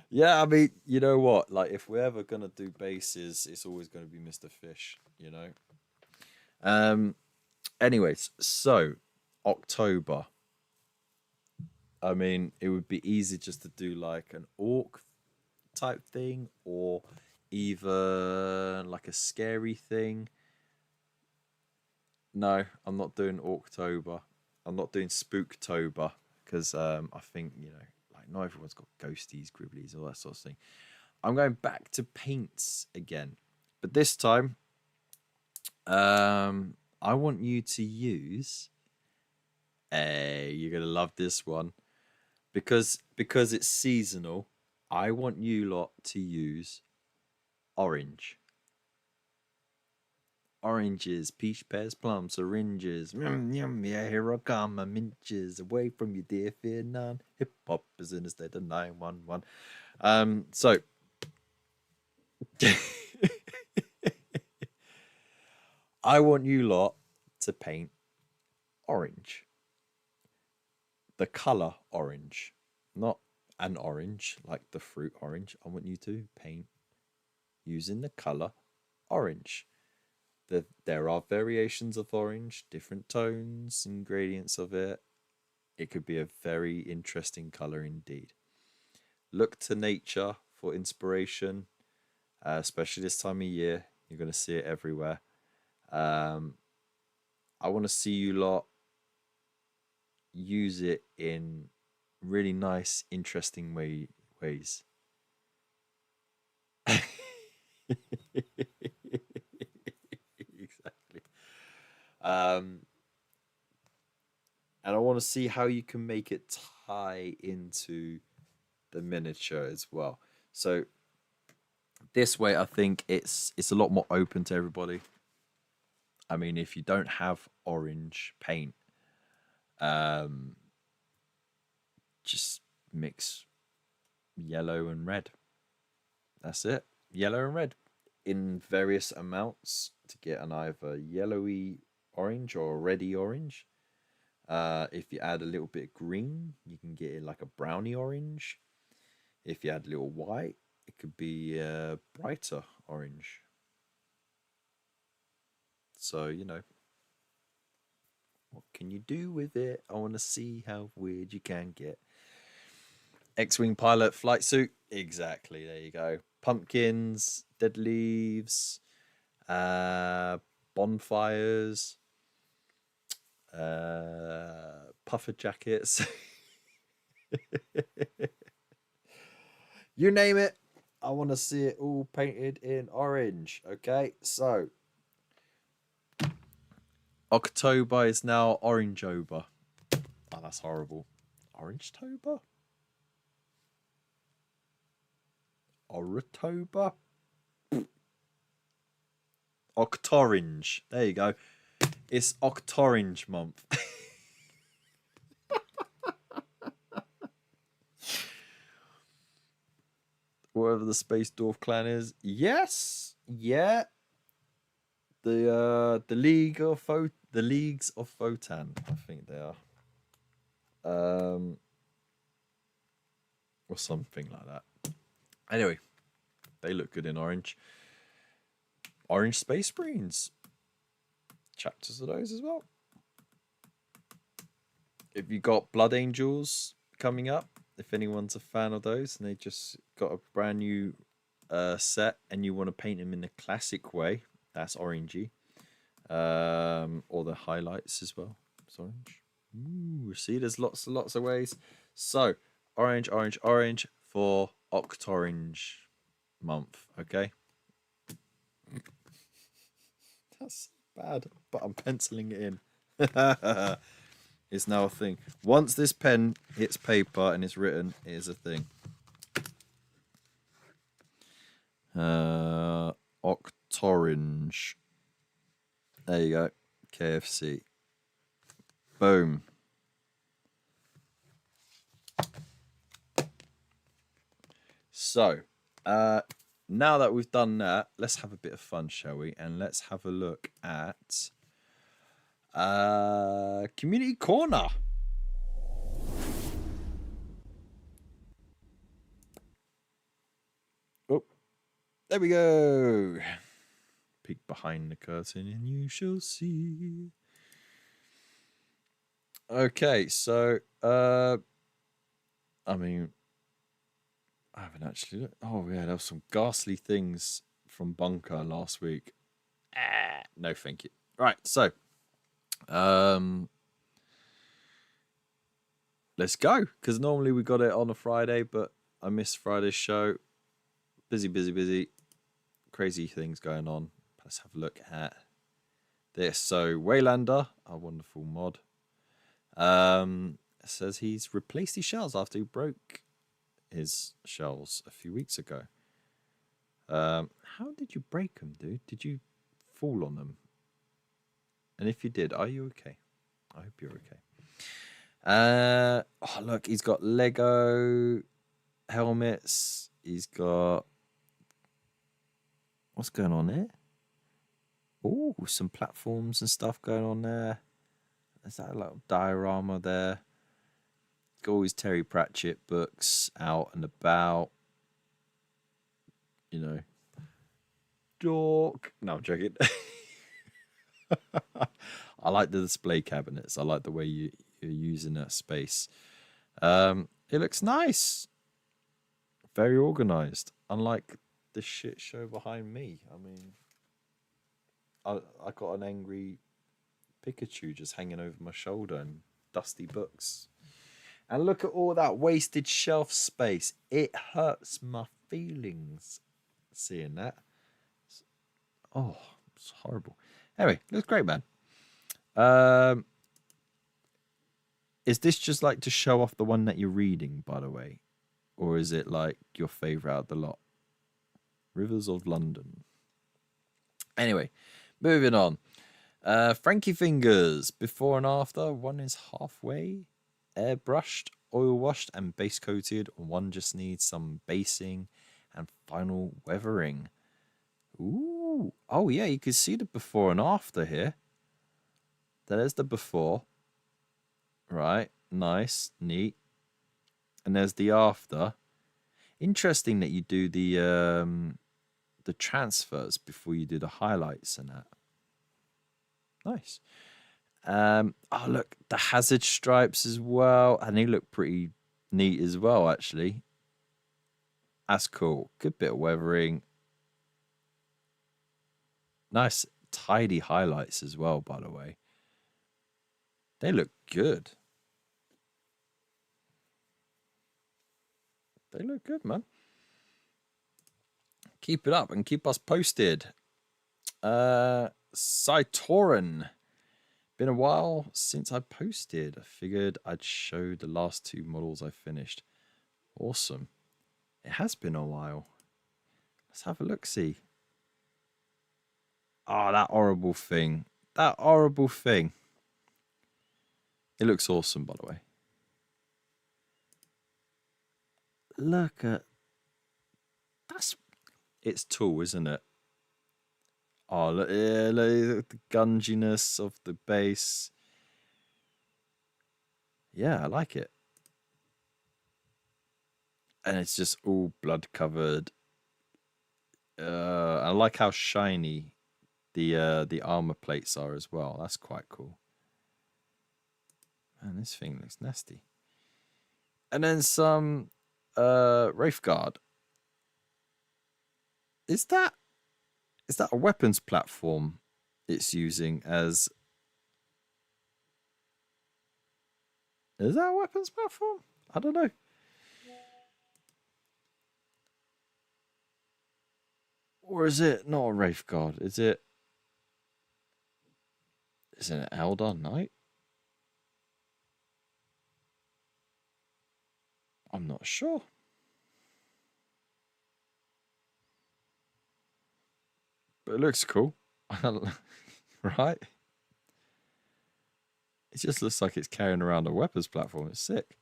Yeah, I mean, you know what? Like, if we're ever gonna do bases, it's always gonna be Mr. Fish, you know. Anyways, so October. I mean, it would be easy just to do like an orc type thing, or even like a scary thing. No, I'm not doing October. I'm not doing Spooktober because I think, you know, like not everyone's got ghosties, gribblies, all that sort of thing. I'm going back to paints again, but this time, I want you to use. Hey, you're gonna love this one because it's seasonal. I want you lot to use orange. Oranges, peach, pears, plums, oranges. Yum, yum, yeah, here I come, my minches. Away from you, dear, fear none. Hip hop is instead of 911. So I want you lot to paint orange. The color orange, not an orange like the fruit orange. I want you to paint using the color orange. There are variations of orange, different tones and gradients of it. It could be a very interesting color indeed. Look to nature for inspiration, especially this time of year. You're going to see it everywhere. I want to see you lot use it in really nice, interesting ways. Exactly. And I want to see how you can make it tie into the miniature as well. So this way, I think it's a lot more open to everybody. I mean, if you don't have orange paint, just mix yellow and red. That's it. Yellow and red in various amounts to get an either yellowy orange or reddy orange. If you add a little bit of green, you can get it like a brownie orange. If you add a little white, it could be a brighter orange. So, you know, what can you do with it? I want to see how weird you can get. X-Wing pilot flight suit. Exactly. There you go. Pumpkins, dead leaves, bonfires, puffer jackets. You name it. I want to see it all painted in orange. Okay, so October is now Orange-ober. Oh, that's horrible. Orange-tober? Oratober? Octorange. There you go. It's Octorange month. Whatever the Space Dwarf clan is. Yes. Yeah. The Leagues of Votan, I think they are. Or something like that. Anyway, they look good in orange. Orange Space Marines. Chapters of those as well. If you got Blood Angels coming up, if anyone's a fan of those and they just got a brand new set and you want to paint them in the classic way, that's orangey. Or the highlights as well. It's orange. Ooh, see, there's lots and lots of ways. So, orange, orange, orange for Octorange month, okay? That's bad, but I'm penciling it in. It's now a thing. Once this pen hits paper and it's written, it is a thing. Octorange. There you go. KFC. Boom. So, now that we've done that, let's have a bit of fun, shall we? And let's have a look at Community Corner. Oh, there we go. Peek behind the curtain and you shall see. Okay, so I mean, I haven't actually looked. Oh yeah, there was some ghastly things from Bunker last week. No, thank you. Right, so let's go, because normally we got it on a Friday, but I missed Friday's show. Busy. Crazy things going on. Let's have a look at this. So Waylander, our wonderful mod, says he's replaced his shells after he broke his shells a few weeks ago. How did you break them, dude? Did you fall on them? And if you did, are you okay? I hope you're okay. Oh, look, he's got Lego helmets. He's got... What's going on there? Oh, some platforms and stuff going on there. There's that little diorama there. Got all his Terry Pratchett books out and about. You know. Dork. No, I'm joking. I like the display cabinets. I like the way you're using that space. It looks nice. Very organized. Unlike the shit show behind me. I mean, I got an angry Pikachu just hanging over my shoulder and dusty books. And look at all that wasted shelf space. It hurts my feelings seeing that. Oh, it's horrible. Anyway, looks great, man. Is this just like to show off the one that you're reading, by the way? Or is it like your favourite out of the lot? Rivers of London. Anyway, moving on. Frankie Fingers, before and after. One is halfway airbrushed, oil washed, and base coated. One just needs some basing and final weathering. Ooh. Oh, yeah, you can see the before and after here. There's the before. Right. Nice. Neat. And there's the after. Interesting that you do the transfers before you do the highlights and that. Nice. Oh, look, the hazard stripes as well. And they look pretty neat as well, actually. That's cool. Good bit of weathering. Nice, tidy highlights as well, by the way. They look good. They look good, man. Keep it up and keep us posted. Saitoran. Been a while since I posted. I figured I'd show the last two models I finished. Awesome. It has been a while. Let's have a look-see. Oh, that horrible thing. That horrible thing. It looks awesome, by the way. Look at... It's tall, isn't it? Oh, look, yeah, look, the gunginess of the base. Yeah, I like it. And it's just all blood covered. I like how shiny the armor plates are as well. That's quite cool. Man, this thing looks nasty. And then some Wraith Guard. Is that a weapons platform it's using as? Is that a weapons platform? I don't know. Or is it not a Wraith Guard? Is it an Eldar Knight? I'm not sure. But it looks cool. Right? It just looks like it's carrying around a weapons platform. It's sick.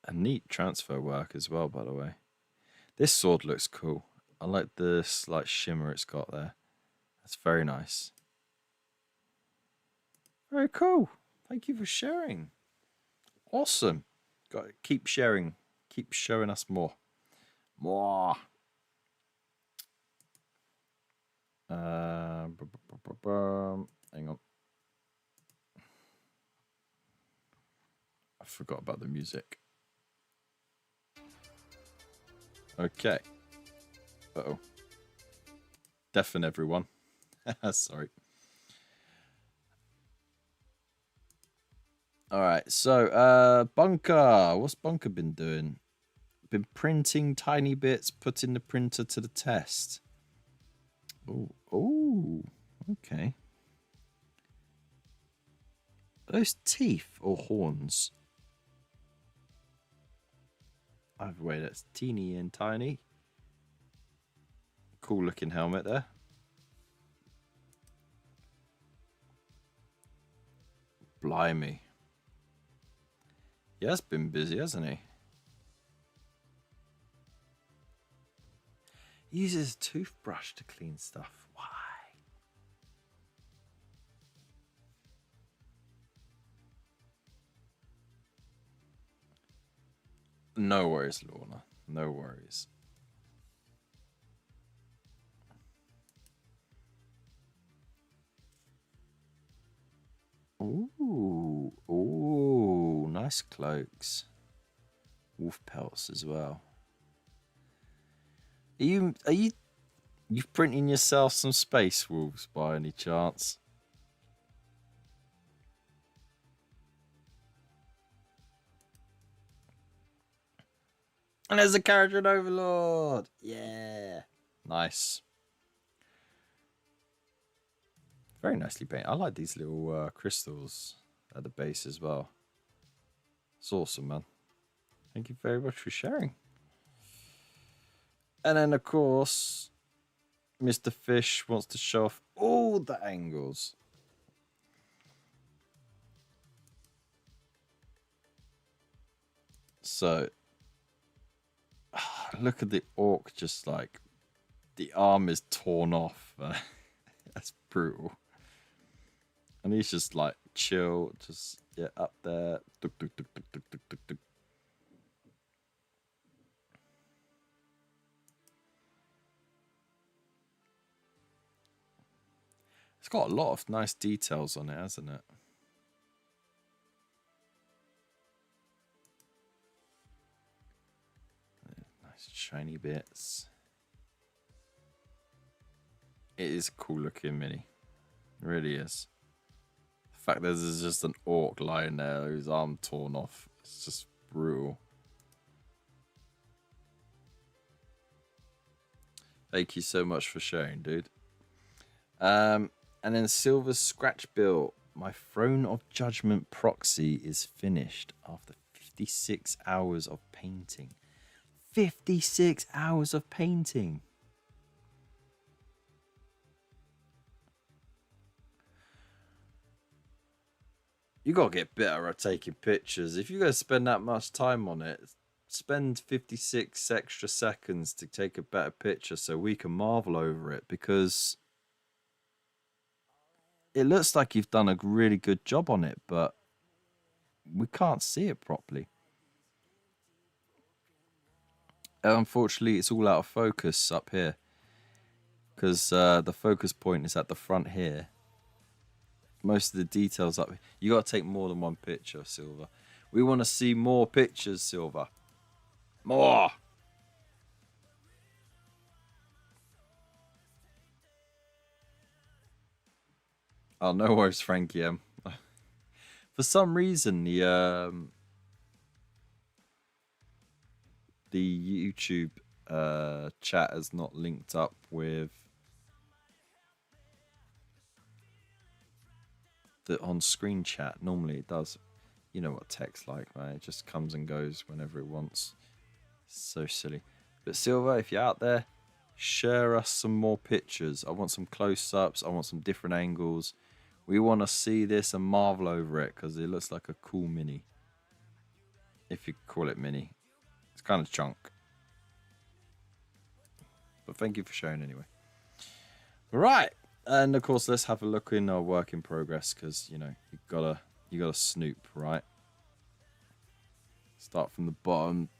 A neat transfer work as well, by the way. This sword looks cool. I like the slight shimmer it's got there. That's very nice. Very cool. Thank you for sharing. Awesome. Got to keep sharing. Keep showing us more. More. Hang on. I forgot about the music. Okay. Uh-oh. Deafen everyone. Sorry. Alright, so Bunker. What's Bunker been doing? Been printing tiny bits, putting the printer to the test. Oh, okay. Are those teeth or horns? Either way, that's teeny and tiny. Cool looking helmet there. Blimey. He has been busy, hasn't he? He uses a toothbrush to clean stuff. Why? No worries, Lorna. No worries. Ooh, nice cloaks. Wolf pelts as well. Are you printing yourself some space wolves by any chance? And there's a character overlord. Yeah. Nice. Very nicely painted. I like these little crystals at the base as well. It's awesome, man. Thank you very much for sharing. And then, of course, Mr. Fish wants to show off all the angles. So, look at the orc, just like the arm is torn off. That's brutal. And he's just like chill, just up there. Duk, duk, duk, duk, duk, duk, duk, duk. It's got a lot of nice details on it, hasn't it? Nice shiny bits. It is a cool looking mini. It really is. The fact that there's just an orc lying there, whose arm torn off. It's just brutal. Thank you so much for sharing, dude. And then Silver's scratch build. My Throne of Judgment proxy is finished after 56 hours of painting. 56 hours of painting. You gotta get better at taking pictures. If you're gonna spend that much time on it, spend 56 extra seconds to take a better picture so we can marvel over it, because it looks like you've done a really good job on it, but we can't see it properly. Unfortunately, it's all out of focus up here, because the focus point is at the front here. Most of the details up here. You got to take more than one picture, Silver. We want to see more pictures, Silver. More! Oh, no worries, Frankie M. For some reason, the YouTube chat has not linked up with the on-screen chat. Normally it does. You know what tech's like, right? It just comes and goes whenever it wants. So silly. But Silver, if you're out there, share us some more pictures. I want some close-ups. I want some different angles. We want to see this and marvel over it, because it looks like a cool mini. If you call it mini. It's kind of chunk. But thank you for sharing anyway. Right. And of course, let's have a look in our work in progress, because, you know, you gotta snoop, right? Start from the bottom.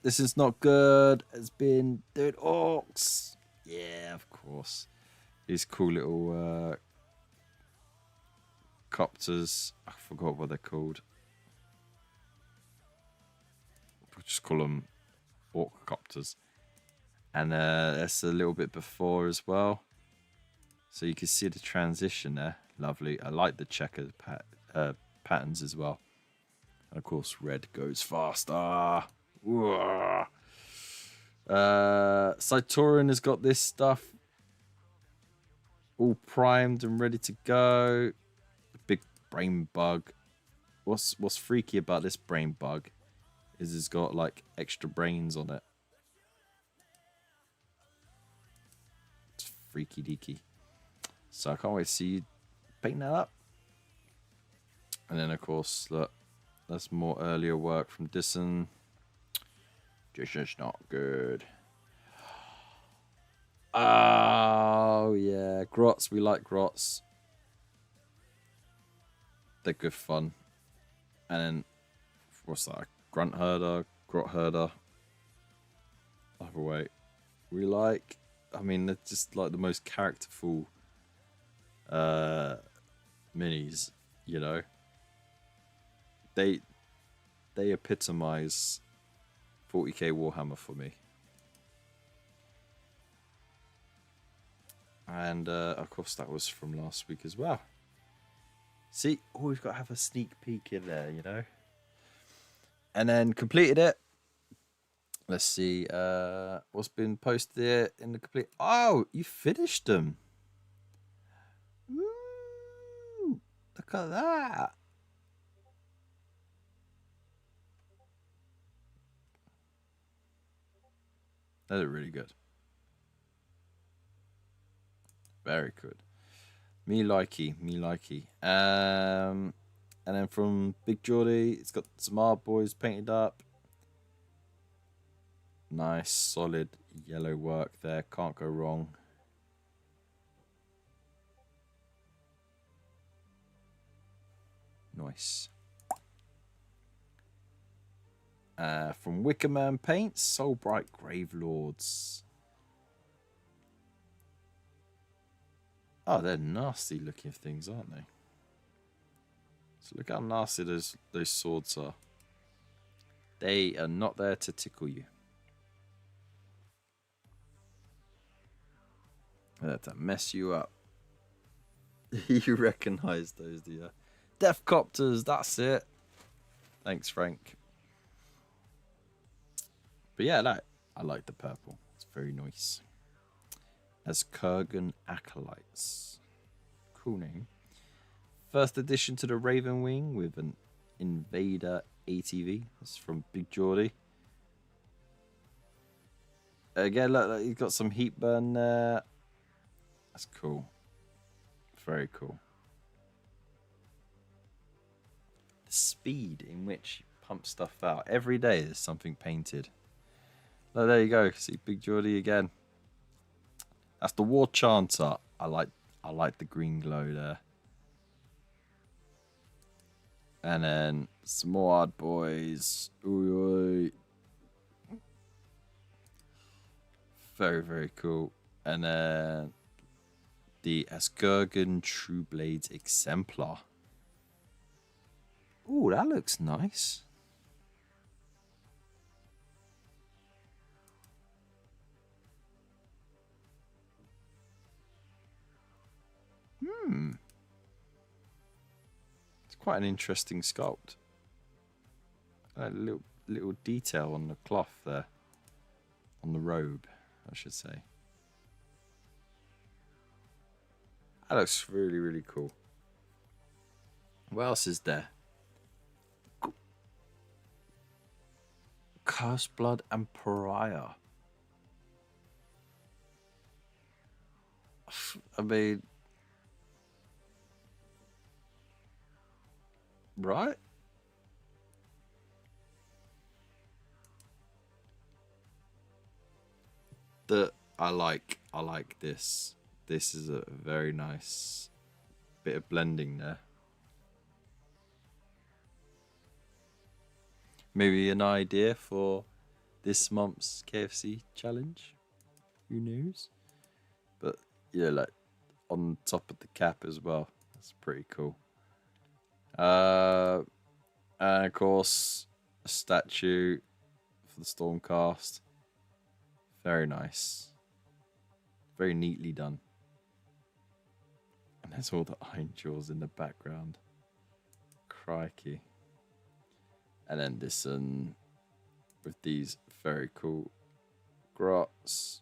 This is not good. It's been dude orcs. Yeah, of course. These cool little copters. I forgot what they're called. We'll just call them orc copters. And that's a little bit before as well. So you can see the transition there. Lovely. I like the checkered patterns as well. And of course, red goes faster. Cytoran has got this stuff all primed and ready to go. The big brain bug. What's freaky about this brain bug is it's got like extra brains on it. It's freaky deaky. So I can't wait to see you paint that up. And then of course, look, that's more earlier work from Disson. This is not good. Oh yeah, grots. We like grots. They're good fun. And then what's that? Grunt herder, grot herder. Either way, we like. I mean, they're just like the most characterful minis. You know, they epitomize 40k Warhammer for me. And of course that was from last week as well. See, always got to have a sneak peek in there, you know. And then completed it. Let's see what's been posted in the complete. Oh, you finished them. Ooh, look at that. That is really good. Very good. Me likey. And then from Big Geordie, it's got some Art Boys painted up. Nice, solid yellow work there. Can't go wrong. Nice. From Wickerman Paints, Soulbright Gravelords. Oh, they're nasty looking things, aren't they? So look how nasty those swords are. They are not there to tickle you. They're to mess you up. You recognise those, do you? Deathcopters, that's it. Thanks, Frank. But yeah, I like the purple. It's very nice. As Kurgan Acolytes. Cool name. First addition to the Raven Wing with an Invader ATV. That's from Big Geordie. Again, look, you've got some heat burn there. That's cool. Very cool. speed in which you pump stuff out. Every day there's something painted. Oh, there you go. See Big Geordie again. That's the War Chanter. I like the green glow there. And then some more odd boys. Ooh, very, very cool. And then the Askurgan True Blades Exemplar. Ooh, that looks nice. It's quite an interesting sculpt. A little detail on the cloth there. On the robe, I should say. That looks really, really cool. What else is there? Cursed Blood and Pariah. I mean, right? I like this. This is a very nice bit of blending there. Maybe an idea for this month's KFC challenge. Who knows? But yeah, like on top of the cap as well. That's pretty cool. And of course, a statue for the Stormcast. Very nice. Very neatly done. And there's all the iron jaws in the background. Crikey. And then this one with these very cool grots,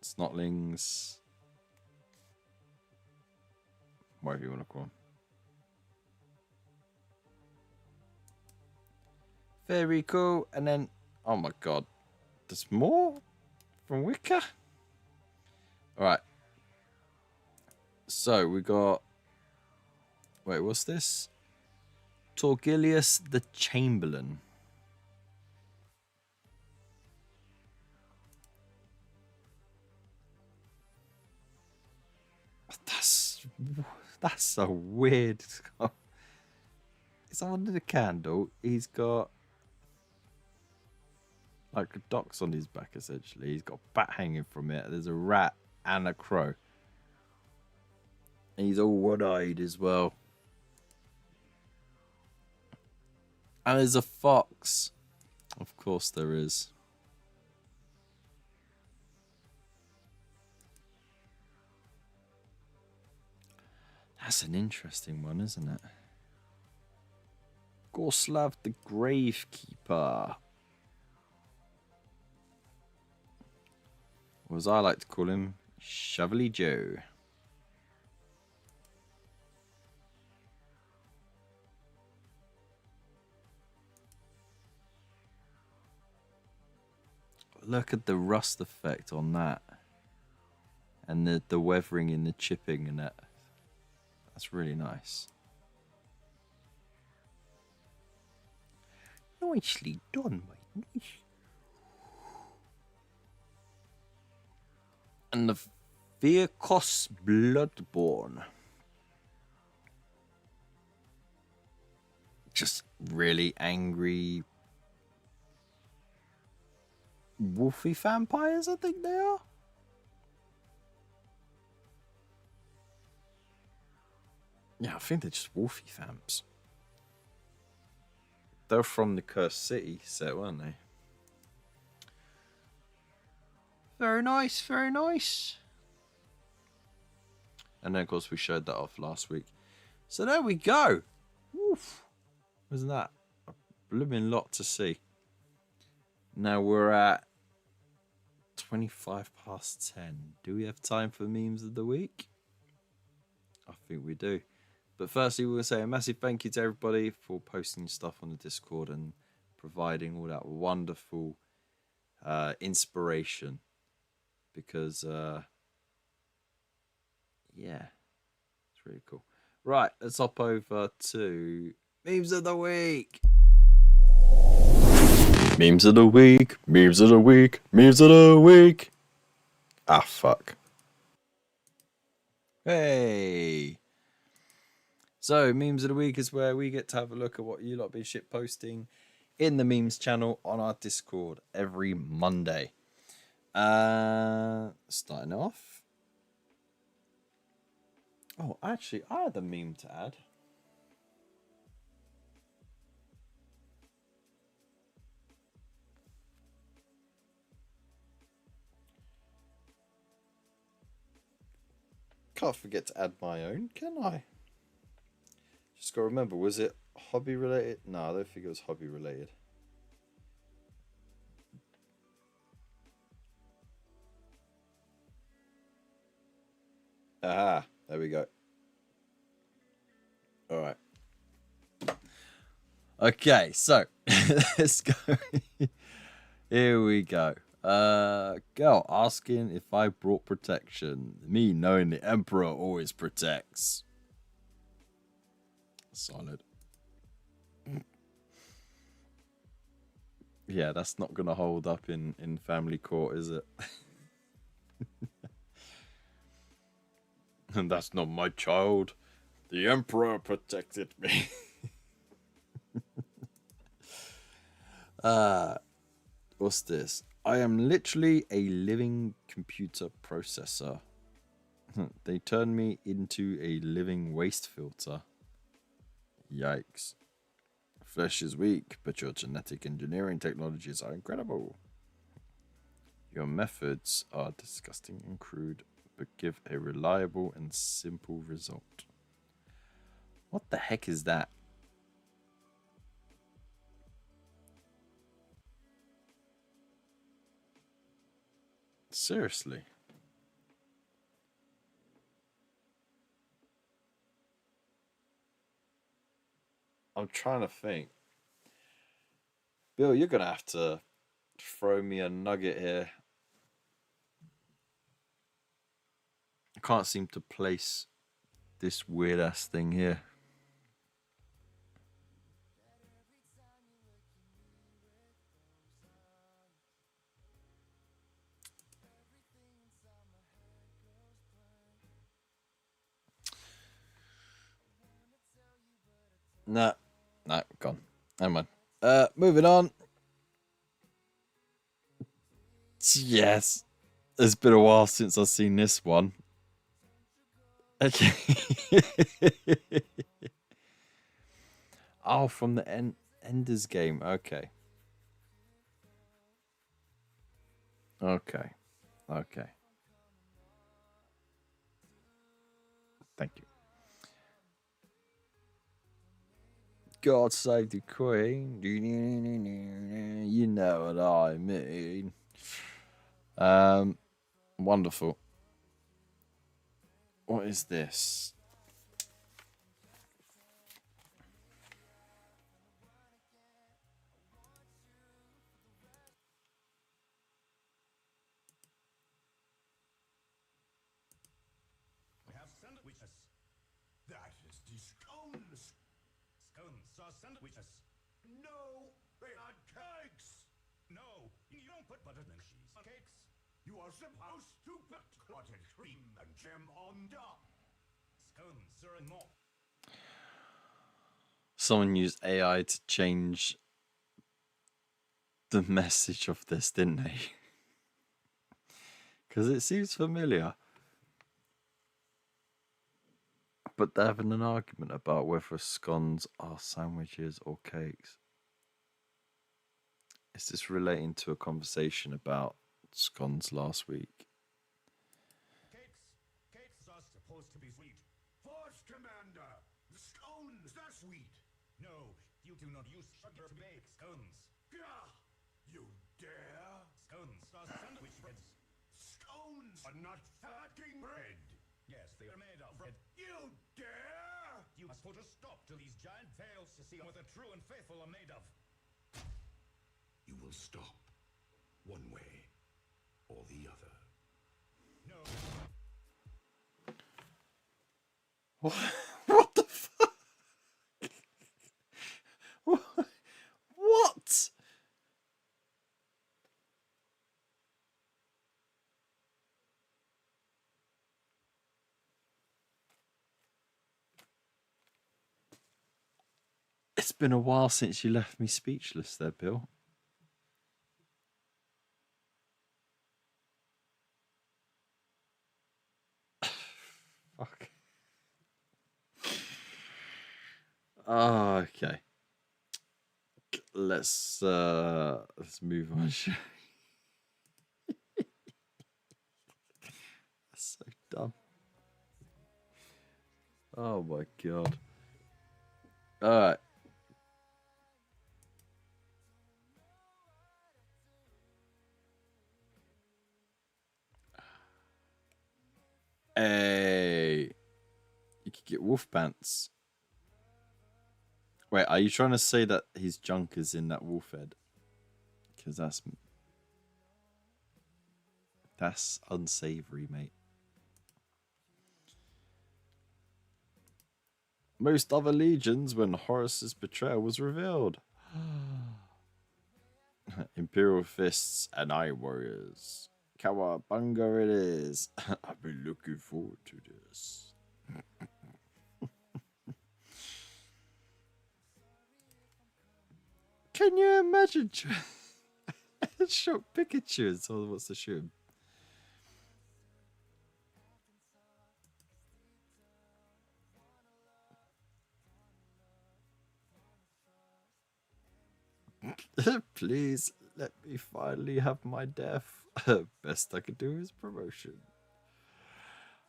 snotlings, whatever you want to call them. Very cool. And then, oh my god, there's more from Wicca? Alright. So we got, wait, what's this? Torgilius the Chamberlain. That's a weird skull. It's under the candle. He's got like docks on his back, essentially. He's got a bat hanging from it. There's a rat and a crow. And he's all one-eyed as well. And there's a fox. Of course there is. That's an interesting one, isn't it? Gorslav the Gravekeeper. Or as I like to call him, Chevalier Joe. Look at the rust effect on that. And the weathering in the chipping and that. That's really nice. Nicely done, mate. And the Virkos Bloodborne. Just really angry wolfy vampires, I think they are. Yeah, I think they're just wolfy vamps. They're from the Cursed City set, weren't they? Very nice, very nice. And then, of course, we showed that off last week. So there we go. Woof. Wasn't that a blooming lot to see? Now we're at 10:25. Do we have time for memes of the week? I think we do. But firstly, we'll say a massive thank you to everybody for posting stuff on the Discord and providing all that wonderful inspiration. Because, yeah, it's really cool. Right, let's hop over to Memes of the week. Memes of the week. Memes of the week. Memes of the week. Ah, fuck. Hey. So, memes of the week is where we get to have a look at what you lot be shit posting in the memes channel on our Discord every Monday. Starting off. Oh, actually, I had a meme to add. Can't forget to add my own, can I? Just gotta remember, was it hobby related? No, I don't think it was hobby related. Aha, there we go. All right. Okay, so let's go. Here we go. Girl asking if I brought protection. Me knowing the Emperor always protects. Solid. Yeah, that's not gonna hold up in family court, is it? And that's not my child. The Emperor protected me. What's this? I am literally a living computer processor. They turned me into a living waste filter. Yikes. Flesh is weak, but your genetic engineering technologies are incredible. Your methods are disgusting and crude, but give a reliable and simple result. What the heck is that? Seriously. I'm trying to think. Bill, you're going to have to throw me a nugget here. I can't seem to place this weird ass thing here. No, gone. Never mind. Moving on. Yes. It's been a while since I've seen this one. Okay. Oh, from the Ender's Game. Okay. Okay. Okay. Thank you. God save the Queen. You know what I mean. Wonderful. What is this? We have sandwiches. That is the scones. Scones are sandwiches. No, they are cakes. No, you don't put butter and cheese on cakes. You are supposed to put clotted cream and jam on top. Scones are more. Someone used AI to change the message of this, didn't they? Because it seems familiar. But they're having an argument about whether scones are sandwiches or cakes. Is this relating to a conversation about scones last week? Cakes are supposed to be sweet. Force Commander, the scones, they're sweet. No, you do not use sugar to bake scones. Gah! You dare? Scones are sandwich breads. Scones are not fucking bread. Yes, they are made of bread. You dare? You must put a stop to these giant fails to see what the true and faithful are made of. You will stop one way or the other. No. What the fuck? It's been a while since you left me speechless there, Bill. Fuck. Oh, okay. Let's move on. That's so dumb. Oh my god. Alright. Hey. You could get wolf pants. Wait, are you trying to say that his junk is in that wolf head? Because that's unsavory, mate. Most other legions when Horus's betrayal was revealed. Imperial fists and eye warriors. Cowabunga it is. I've been looking forward to this. Can you imagine? Shot Pikachu and someone wants to shoot him. Please let me finally have my death. Best I could do is promotion.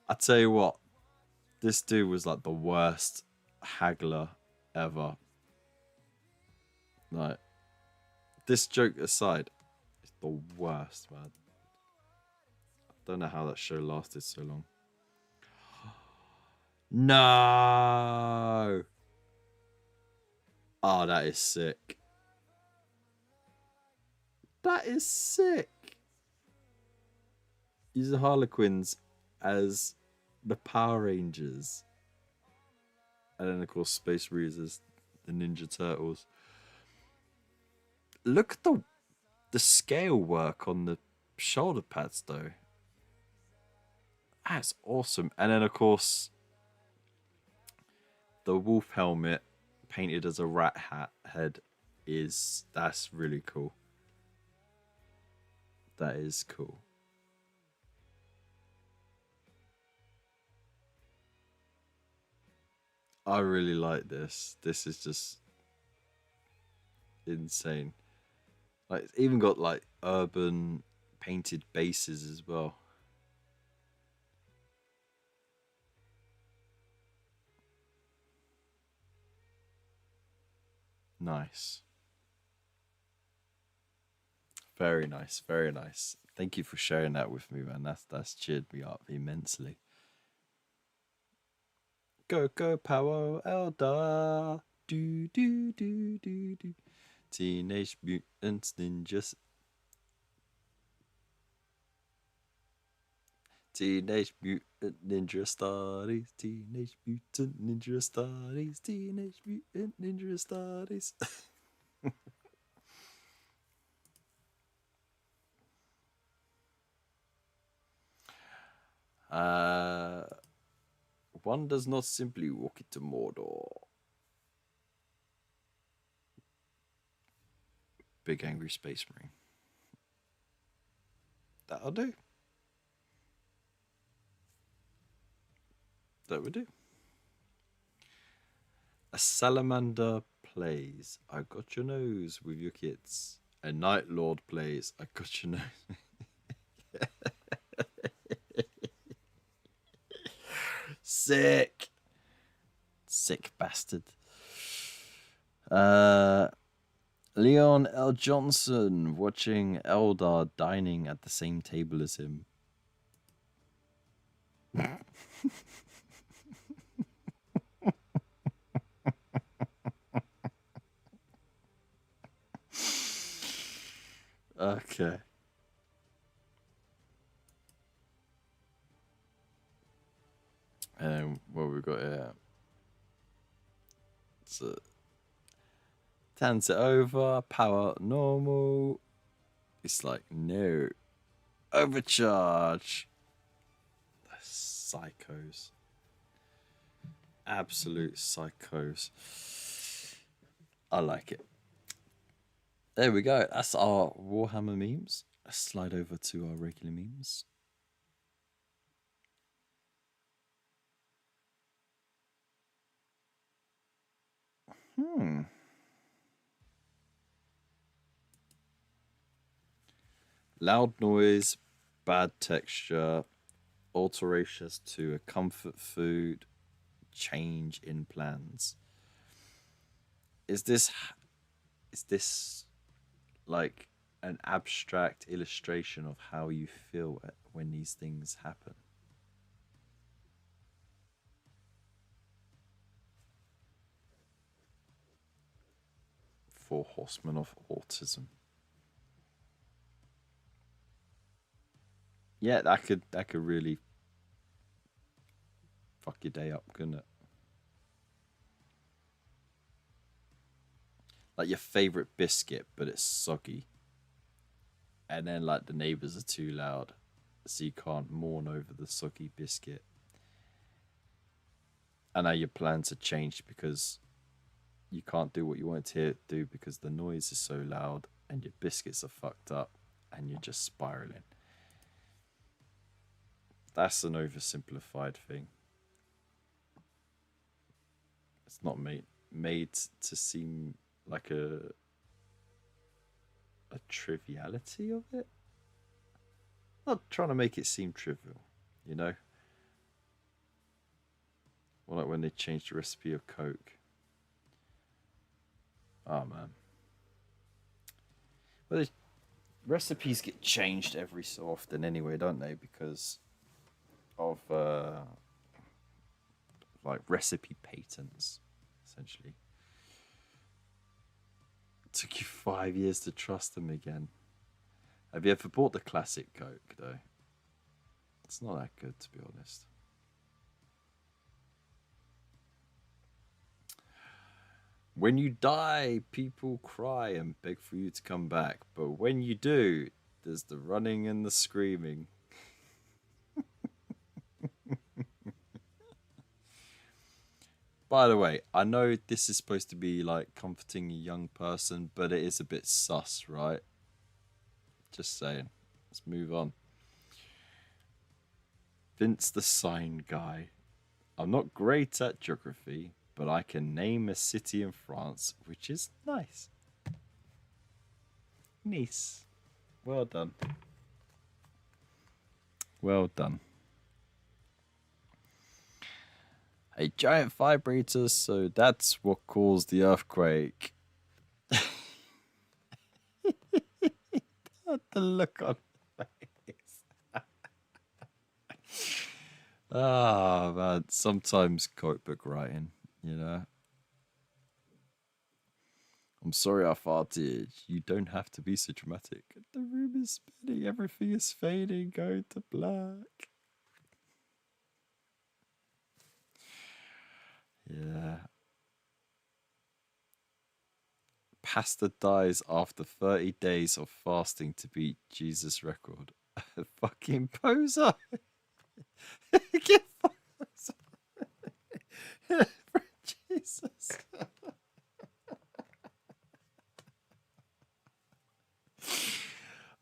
I tell you what, this dude was like the worst haggler ever. Like, this joke aside, it's the worst, man. I don't know how that show lasted so long. No! Oh, that is sick. That is sick. Use the Harlequins as the Power Rangers. And then, of course, Space Marines as the Ninja Turtles. Look at the scale work on the shoulder pads, though. That's awesome. And then, of course, the wolf helmet painted as a rat hat head that's really cool. That is cool. I really like this. This is just insane. Like, it's even got like urban painted bases as well. Nice. Very nice, very nice. Thank you for sharing that with me, man. That's cheered me up immensely. Go Power Eldar. Do do do do do. Teenage Mutant Ninjas. Teenage Mutant Ninja Studies. Teenage Mutant Ninja Studies. Teenage Mutant Ninja Studies. One does not simply walk into Mordor. Big angry space marine. That'll do. That would do. A salamander plays I Got Your Nose with your kids. A Night Lord plays I Got Your Nose. Sick. Sick bastard. Leon L. Johnson watching Eldar dining at the same table as him. Okay. And what we got here? So, turns it over. Power normal. It's like, no. Overcharge. The psychos. Absolute psychos. I like it. There we go. That's our Warhammer memes. Let's slide over to our regular memes. Hmm. Loud noise, bad texture, alterations to a comfort food, change in plans. Is this like an abstract illustration of how you feel when these things happen? Four horsemen of autism. Yeah, that could really fuck your day up, couldn't it? Like your favorite biscuit, but it's soggy, and then like the neighbors are too loud, so you can't mourn over the soggy biscuit. And now your plans are changed because you can't do what you wanted to do because the noise is so loud, and your biscuits are fucked up, and you're just spiraling. That's an oversimplified thing. It's not made to seem like a triviality of it. Not trying to make it seem trivial, you know. Well, like when they changed the recipe of Coke. Oh man. Well, the recipes get changed every so often anyway, don't they? Because of like recipe patents, essentially. It took you 5 years to trust them again. Have you ever bought the classic Coke though? It's not that good, to be honest. When you die, people cry and beg for you to come back. But when you do, there's the running and the screaming. By the way, I know this is supposed to be like comforting a young person, but it is a bit sus, right? Just saying. Let's move on. Vince the sign guy. I'm not great at geography, but I can name a city in France, which is nice. Nice. Well done. Well done. A giant vibrator, so that's what caused the earthquake. The look on his face. Ah, man. Sometimes comic book writing, you know. I'm sorry I farted. You don't have to be so dramatic. The room is spinning. Everything is fading, going to black. Yeah. Pastor dies after 30 days of fasting to beat Jesus' record. Fucking poser. Get poser. For Jesus.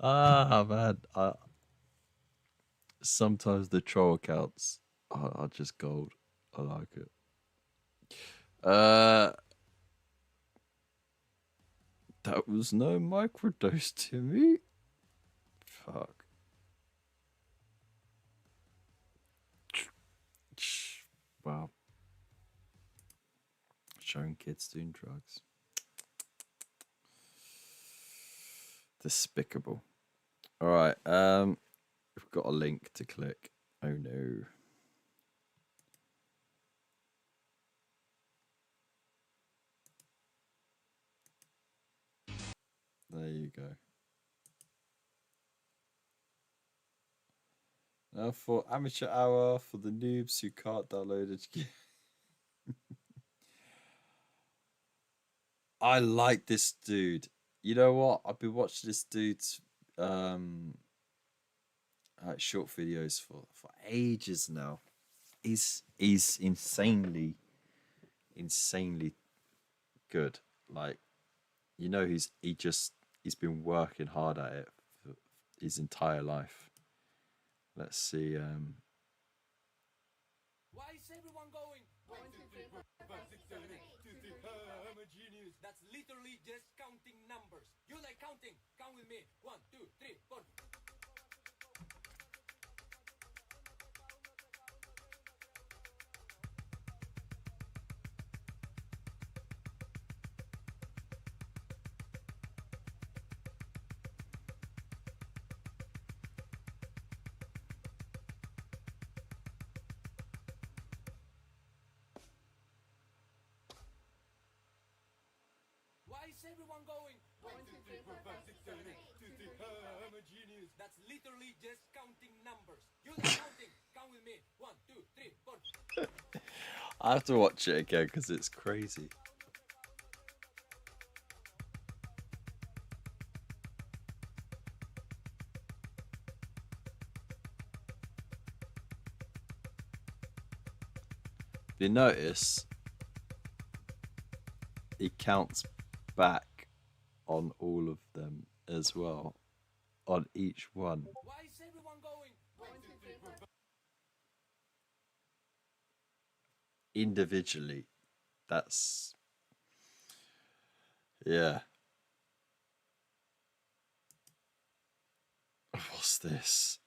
Ah, man. Sometimes the troll accounts are just gold. I like it. Uh, that was no microdose to me. Fuck. Wow. Showing kids doing drugs. Despicable. All right. We've got a link to click. Oh no. There you go. Now for amateur hour for the noobs who can't download it. I like this dude. You know what? I've been watching this dude's um short videos for ages now. He's insanely good. Like, he's been working hard at it for his entire life. Let's see. Why is everyone going? 1, 2, 3, 4, 5, 6, 7, 8. I'm a genius. That's literally just counting numbers. You like counting? Count with me. 1, 2, 3, 4. Why is everyone going? 1, 2, 3, 4, 5, 6, 7, 8. I'm a genius. That's literally just counting numbers. You like counting? Count with me. 1, 2, 3, 4. I have to watch it again because it's crazy. If you notice, he counts back on all of them as well, on each one. Why is everyone going? 1, 2, 3, 4, 5. Individually. That's, yeah. What's this?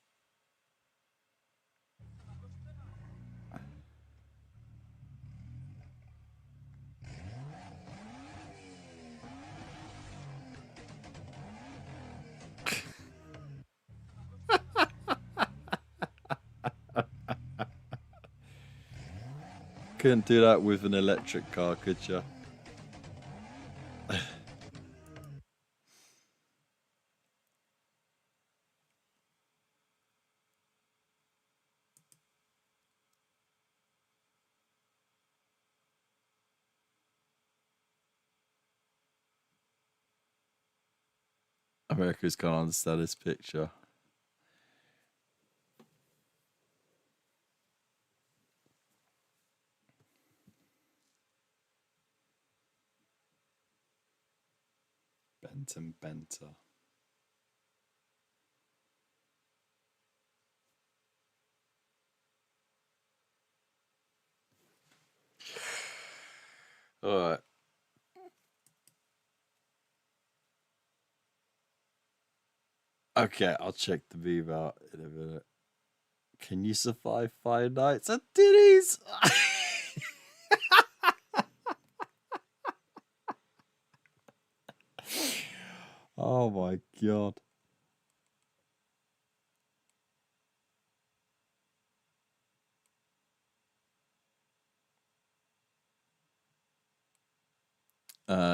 Couldn't do that with an electric car, could you? Americans can't understand this picture. Benton Benter. All right. Okay, I'll check the meme out in a minute. Can you survive 5 nights at Denny's? Oh my god.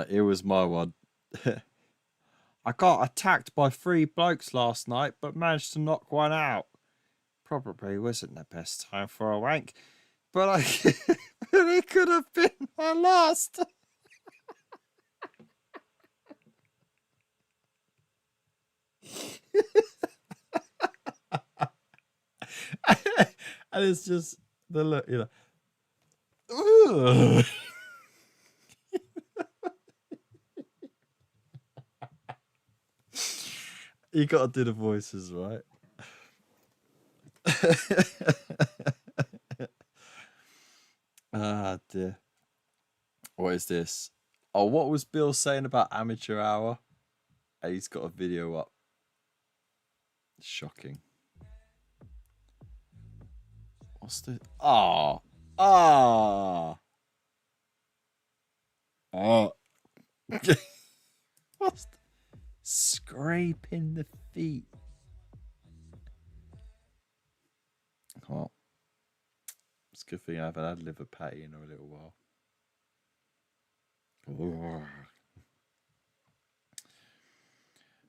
It was my one. I got attacked by 3 blokes last night, but managed to knock one out. Probably wasn't the best time for a wank, but but it could have been my last. And it's just the look, you know. You gotta do the voices, right? Ah, dear. What is this? Oh, what was Bill saying about amateur hour? He's got a video up. Shocking. What's the... Ah. Ah. Oh. What's the... Scraping the feet. Oh. It's a good thing I haven't had liver patty in a little while.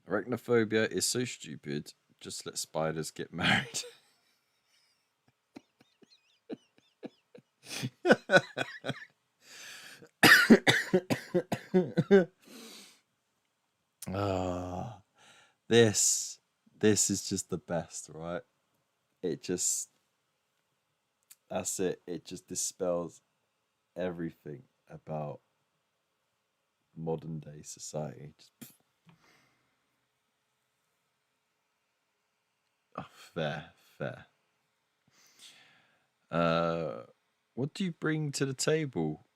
Arachnophobia is so stupid. Just let spiders get married. Ah, this is just the best, right? It just, that's it. It just dispels everything about modern day society. Oh, fair, fair. What do you bring to the table?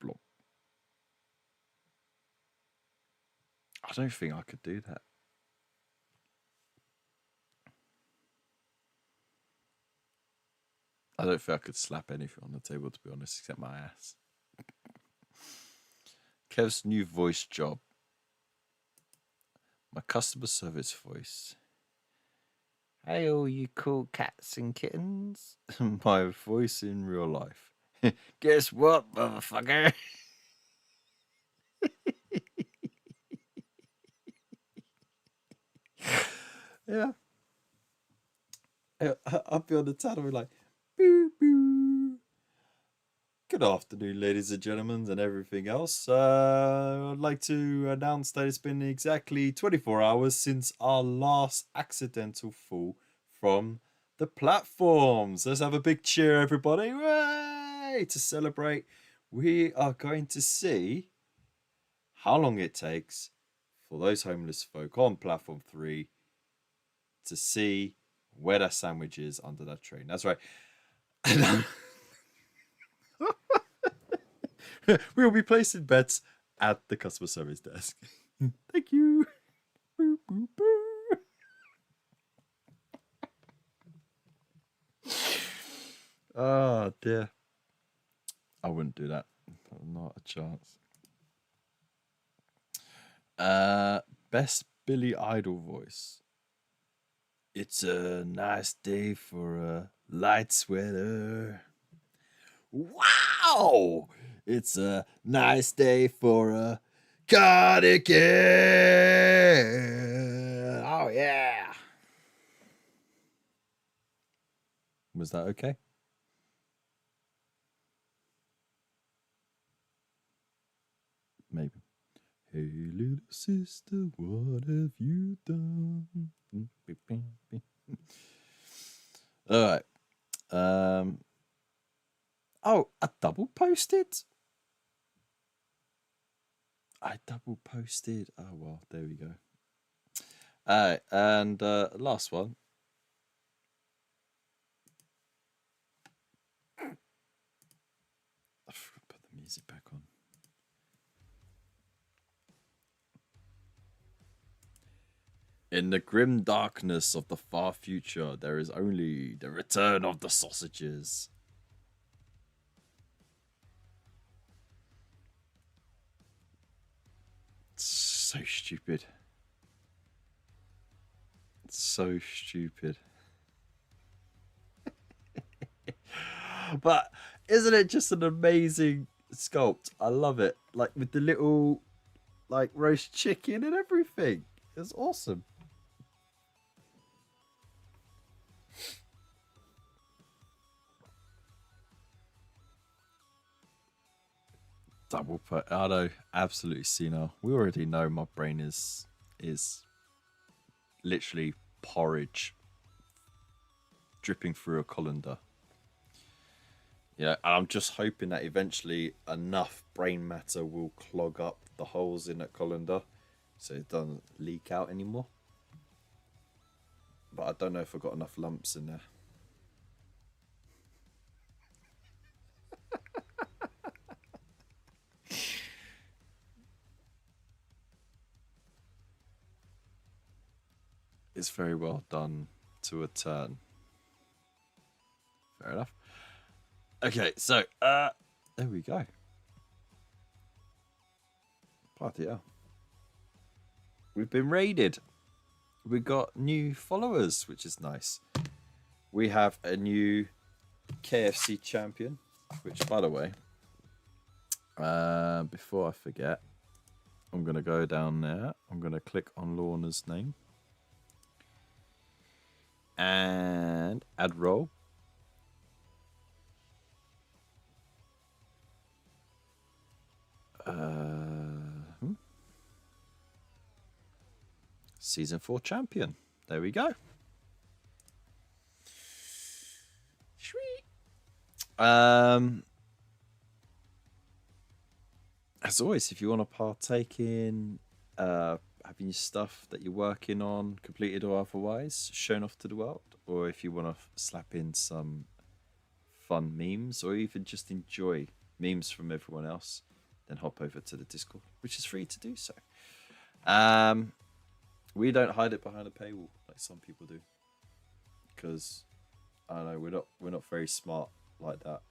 Blop. I don't think I could do that. I don't think I could slap anything on the table, to be honest, except my ass. Kev's new voice job. My customer service voice. Hey, all you cool cats and kittens. My voice in real life. Guess what, motherfucker? Yeah. I'll be on the tunnel like, boo, boo. Good afternoon, ladies and gentlemen, and everything else. I'd like to announce that it's been exactly 24 hours since our last accidental fall from the platforms. Let's have a big cheer, everybody. Way to celebrate. We are going to see how long it takes for those homeless folk on platform 3 to see where that sandwich is under that train. That's right. We will be placing bets at the customer service desk. Thank you. Boo, boo, boo. Oh dear. I wouldn't do that. Not a chance. Best Billy Idol voice. It's a nice day for a light sweater. Wow! It's a nice day for a cardigan. Oh, yeah. Was that okay? Maybe. Hey, little sister, what have you done? All right. Oh, I double posted? I double posted. Oh, well, there we go. All right. And last one. I forgot to put the music back on. In the grim darkness of the far future, there is only the return of the sausages. It's so stupid. It's so stupid. But isn't it just an amazing sculpt? I love it. Like with the little like roast chicken and everything. It's awesome. Double put. I know, absolutely senile. We already know my brain is literally porridge dripping through a colander. Yeah, I'm just hoping that eventually enough brain matter will clog up the holes in that colander so it doesn't leak out anymore. But I don't know if I've got enough lumps in there. It's very well done to a turn. Fair enough. Okay, so there we go. Party hell. We've been raided. We got new followers, which is nice. We have a new KFC champion, which, by the way, before I forget, I'm going to go down there. I'm going to click on Lorna's name and add role. Season 4 champion. There we go. Sweet. as always, if you want to partake in having your stuff that you're working on completed or otherwise shown off to the world, or if you want to slap in some fun memes, or even just enjoy memes from everyone else, then hop over to the Discord, which is free to do so. We don't hide it behind a paywall like some people do, because I don't know, we're not very smart like that.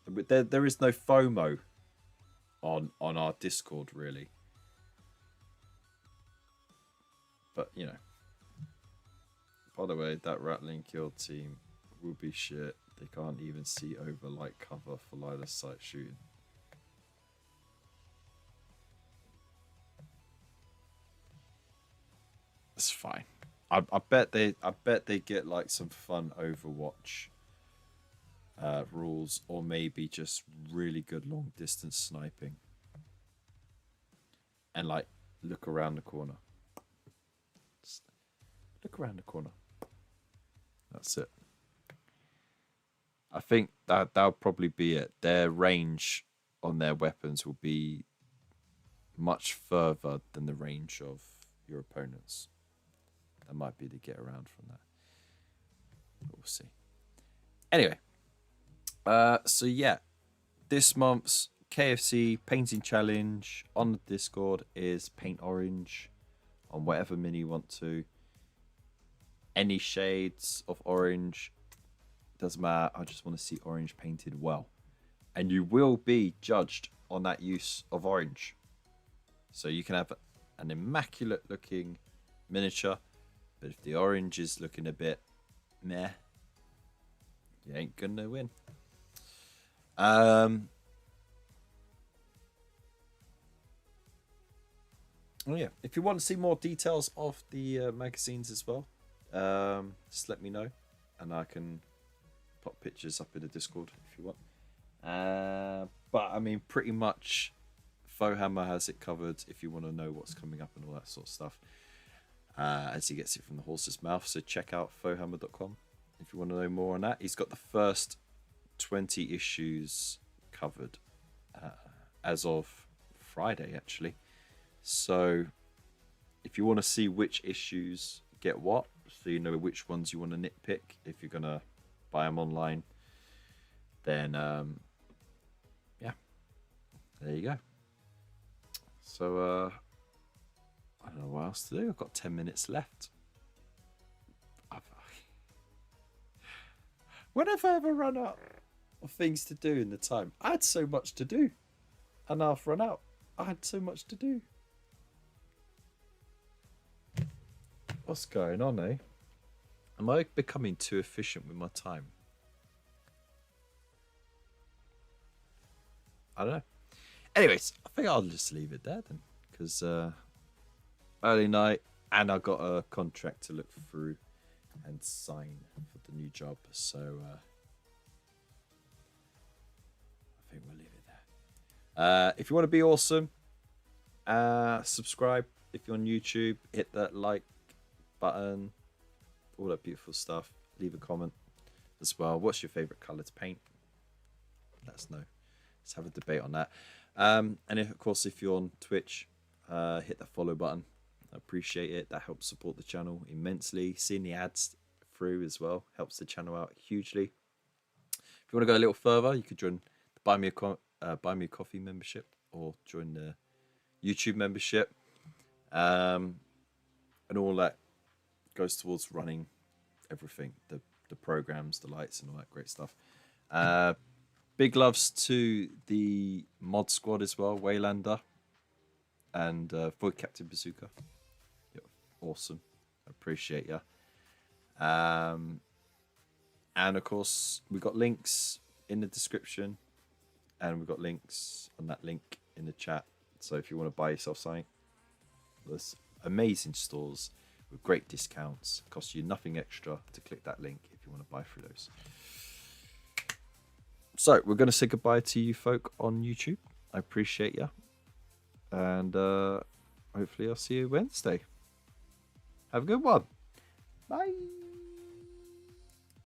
But there is no FOMO on our Discord, really. But you know, by the way, that Rattling Kill team will be shit. They can't even see over light cover for line of sight shooting. It's fine. I bet they get like some fun Overwatch rules, or maybe just really good long distance sniping. And like look around the corner. Just look around the corner. That's it. I think that'll probably be it. Their range on their weapons will be much further than the range of your opponents. That might be the get around from that. But we'll see. Anyway, so yeah, this month's KFC painting challenge on the Discord is paint orange on whatever mini you want to. Any shades of orange, doesn't matter. I just want to see orange painted well. And you will be judged on that use of orange. So you can have an immaculate looking miniature, but if the orange is looking a bit meh, you ain't gonna win. Oh yeah, if you want to see more details of the magazines as well, just let me know, and I can pop pictures up in the Discord if you want. But I mean, pretty much, Fohammer has it covered if you want to know what's coming up and all that sort of stuff, as he gets it from the horse's mouth. So check out fohammer.com if you want to know more on that. He's got the first 20 issues covered as of Friday, actually. So if you want to see which issues get what, so you know which ones you want to nitpick if you're going to buy them online, then yeah, there you go. So I don't know what else to do. I've got 10 minutes left. When have I ever run out of things to do in the time? I had so much to do, and now I've run out. I had so much to do. What's going on, eh? Am I becoming too efficient with my time? I don't know. Anyways, I think I'll just leave it there then, because early night, and I got a contract to look through and sign for the new job. So I think we'll leave it there. If you want to be awesome, subscribe. If you're on YouTube, hit that like button, all that beautiful stuff. Leave a comment as well. What's your favorite color to paint? Let us know. Let's have a debate on that. And of course, if you're on Twitch, hit that follow button. I appreciate it. That helps support the channel immensely. Seeing the ads through as well helps the channel out hugely. If you want to go a little further, you could join the Buy Me a Coffee membership, or join the YouTube membership, and all that goes towards running everything, the programs, the lights, and all that great stuff. Big loves to the mod squad as well, Waylander and Void Captain Bazooka. You're awesome. I appreciate you. And of course, we've got links in the description, and we've got links on that link in the chat. So if you want to buy yourself something, there's amazing stores with great discounts. It costs you nothing extra to click that link if you want to buy through those. So we're going to say goodbye to you folk on YouTube. I appreciate you. And hopefully I'll see you Wednesday. Have a good one. Bye.